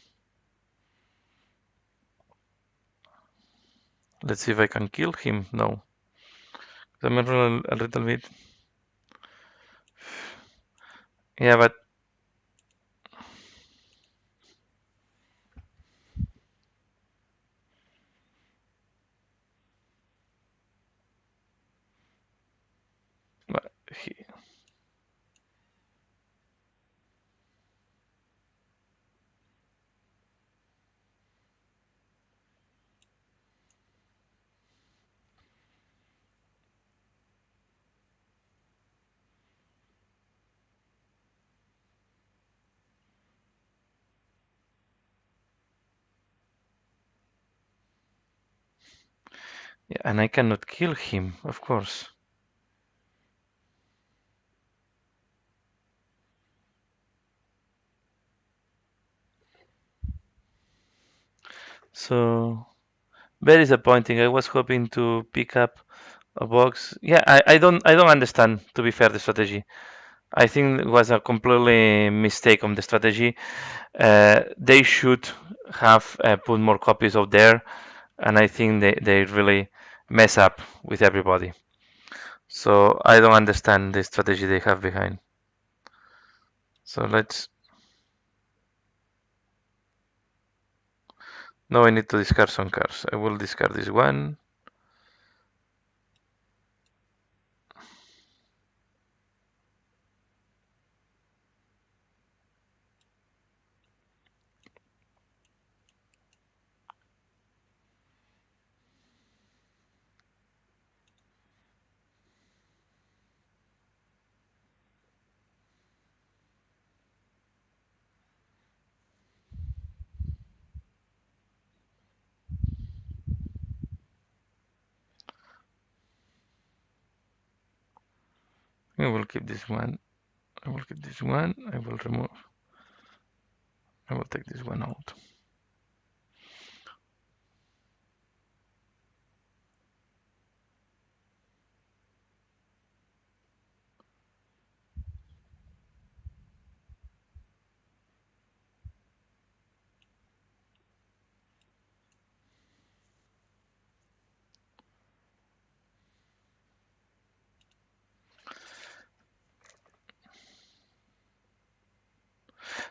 Let's see if I can kill him. No. I'm a little bit. Yeah, but he, Yeah, and I cannot kill him, of course. So very disappointing. I was hoping to pick up a box. Yeah, I don't understand, to be fair, the strategy. I think it was a completely mistake on the strategy. They should have put more copies out there, and I think they really mess up with everybody. So I don't understand the strategy they have behind. So let's. Now I need to discard some cards. I will discard this one. I will keep this one. I will keep this one. I will remove. I will take this one out.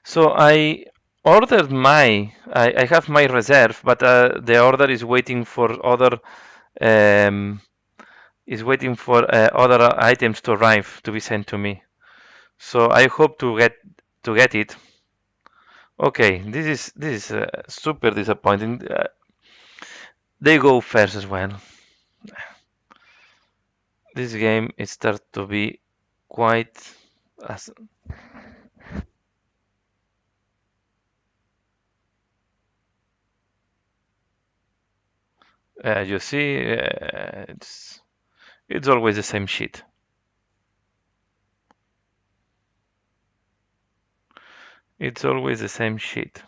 So I ordered I have my reserve, but the order is waiting for other um, other items to arrive to be sent to me. So I hope to get it. Okay, this is super disappointing. They go first as well. This game it starts to be quite as you see. It's always the same shit. It's always the same shit.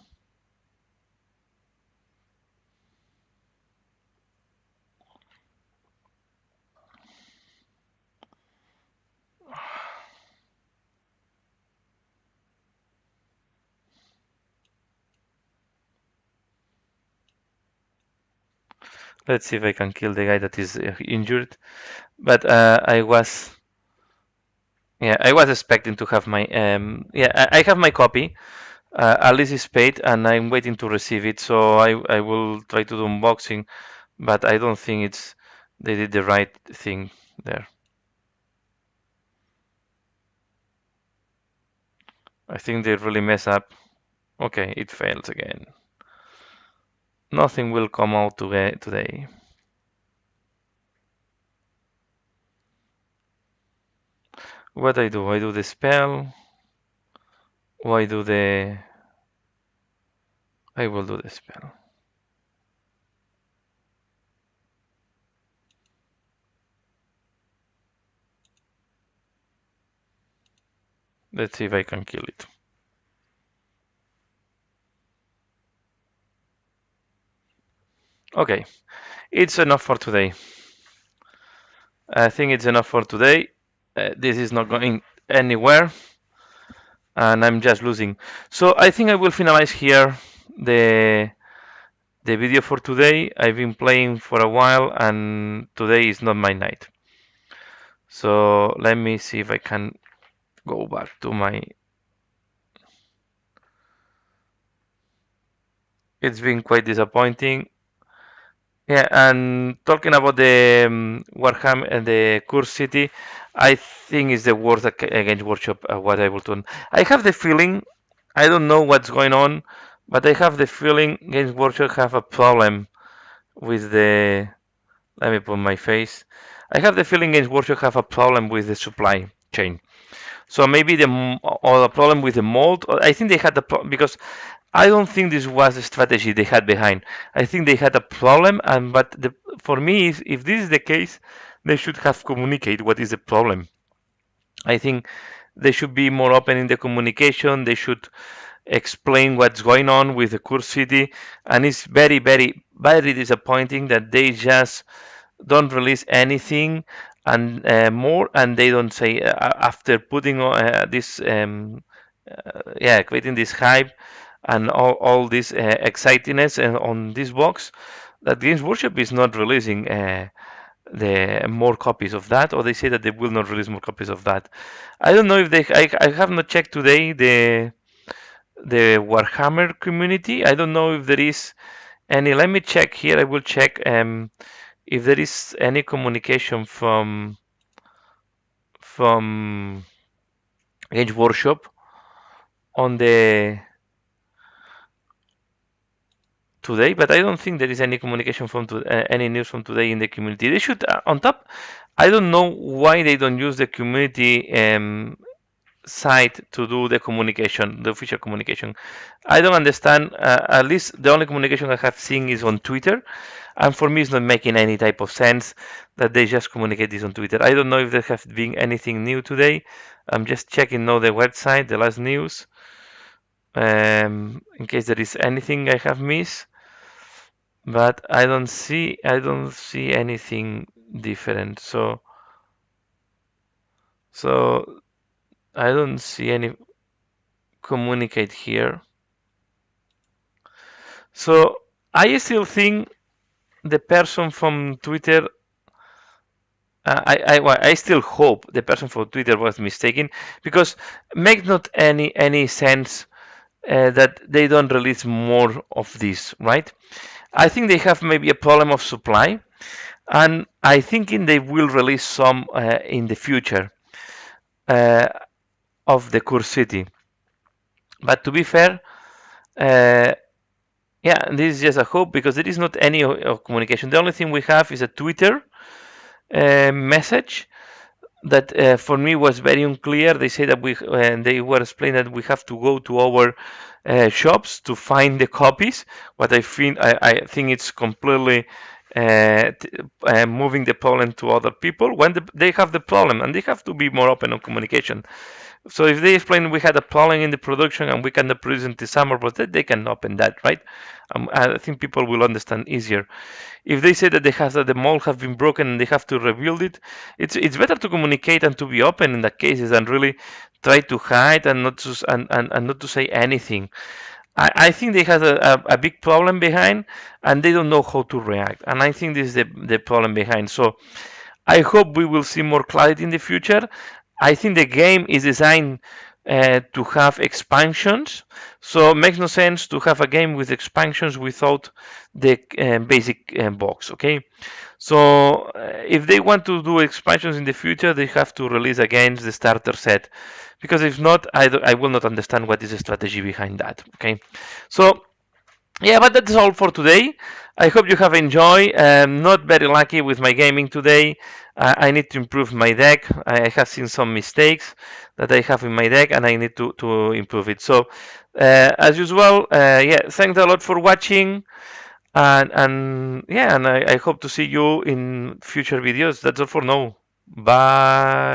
Let's see if I can kill the guy that is injured. But I was expecting to have my I have my copy. At least it's paid, and I'm waiting to receive it. So I will try to do unboxing, but I don't think it's they did the right thing there. I think they really mess up. Okay, it fails again. Nothing will come out today. What I do? I do the spell. Or I do the. I will do the spell. Let's see if I can kill it. Okay, it's enough for today. I think it's enough for today. This is not going anywhere, and I'm just losing. So I think I will finalize here the the video for today. I've been playing for a while, and today is not my night. So let me see if I can go back to my. It's been quite disappointing. Yeah, and talking about the Warhammer and the Curse City, I think is the worst against Workshop what I will do. I have the feeling, I don't know what's going on, but I have the feeling Games Workshop have a problem with the. Let me put my face. I have the feeling Games Workshop have a problem with the supply chain. So maybe or a problem with the mold. I think they had the problem because I don't think this was a strategy they had behind. I think they had a problem, and for me, if this is the case, they should have communicated what is the problem. I think they should be more open in the communication. They should explain what's going on with the Kurd city, and it's very, very, very disappointing that they just don't release anything and more, and they don't say after putting this, yeah, creating this hype and all this excitingness on this box, that Games Workshop is not releasing the more copies of that, or they say that they will not release more copies of that. I don't know if they. I have not checked today the Warhammer community. I don't know if there is any. Let me check here. I will check if there is any communication from Games Workshop on the today, but I don't think there is any communication from any news from today in the community. They should on top. I don't know why they don't use the community site to do the communication, the official communication. I don't understand. At least the only communication I have seen is on Twitter, and for me, it's not making any type of sense that they just communicate this on Twitter. I don't know if there have been anything new today. I'm just checking now the website, the last news, in case there is anything I have missed. But I don't see anything different. So I don't see any communicate here. So I still think the person from Twitter. I still hope the person from Twitter was mistaken, because makes not any sense that they don't release more of this, right? I think they have maybe a problem of supply, and I thinking they will release some in the future uh, of the core city. But to be fair, uh, yeah, this is just a hope, because there is not any communication. The only thing we have is a Twitter message that for me was very unclear. They say that they were explaining that we have to go to our shops to find the copies. But I think it's completely moving the problem to other people when they have the problem, and they have to be more open on communication. So if they explain we had a problem in the production and we cannot produce in the summer, but they can open that, right? I think people will understand easier. If they say that the mold have been broken and they have to rebuild it, it's better to communicate and to be open in that cases than really try to hide and not to say anything. I think they have a big problem behind, and they don't know how to react. And I think this is the problem behind. So I hope we will see more clarity in the future. I think the game is designed to have expansions, so it makes no sense to have a game with expansions without the basic box. Okay, so if they want to do expansions in the future, they have to release again the starter set, because if not, I will not understand what is the strategy behind that. Okay, so yeah, but that's all for today. I hope you have enjoyed. Not very lucky with my gaming today. I need to improve my deck. I have seen some mistakes that I have in my deck, and I need to improve it. So, as usual, yeah, thanks a lot for watching, and yeah, and I hope to see you in future videos. That's all for now. Bye.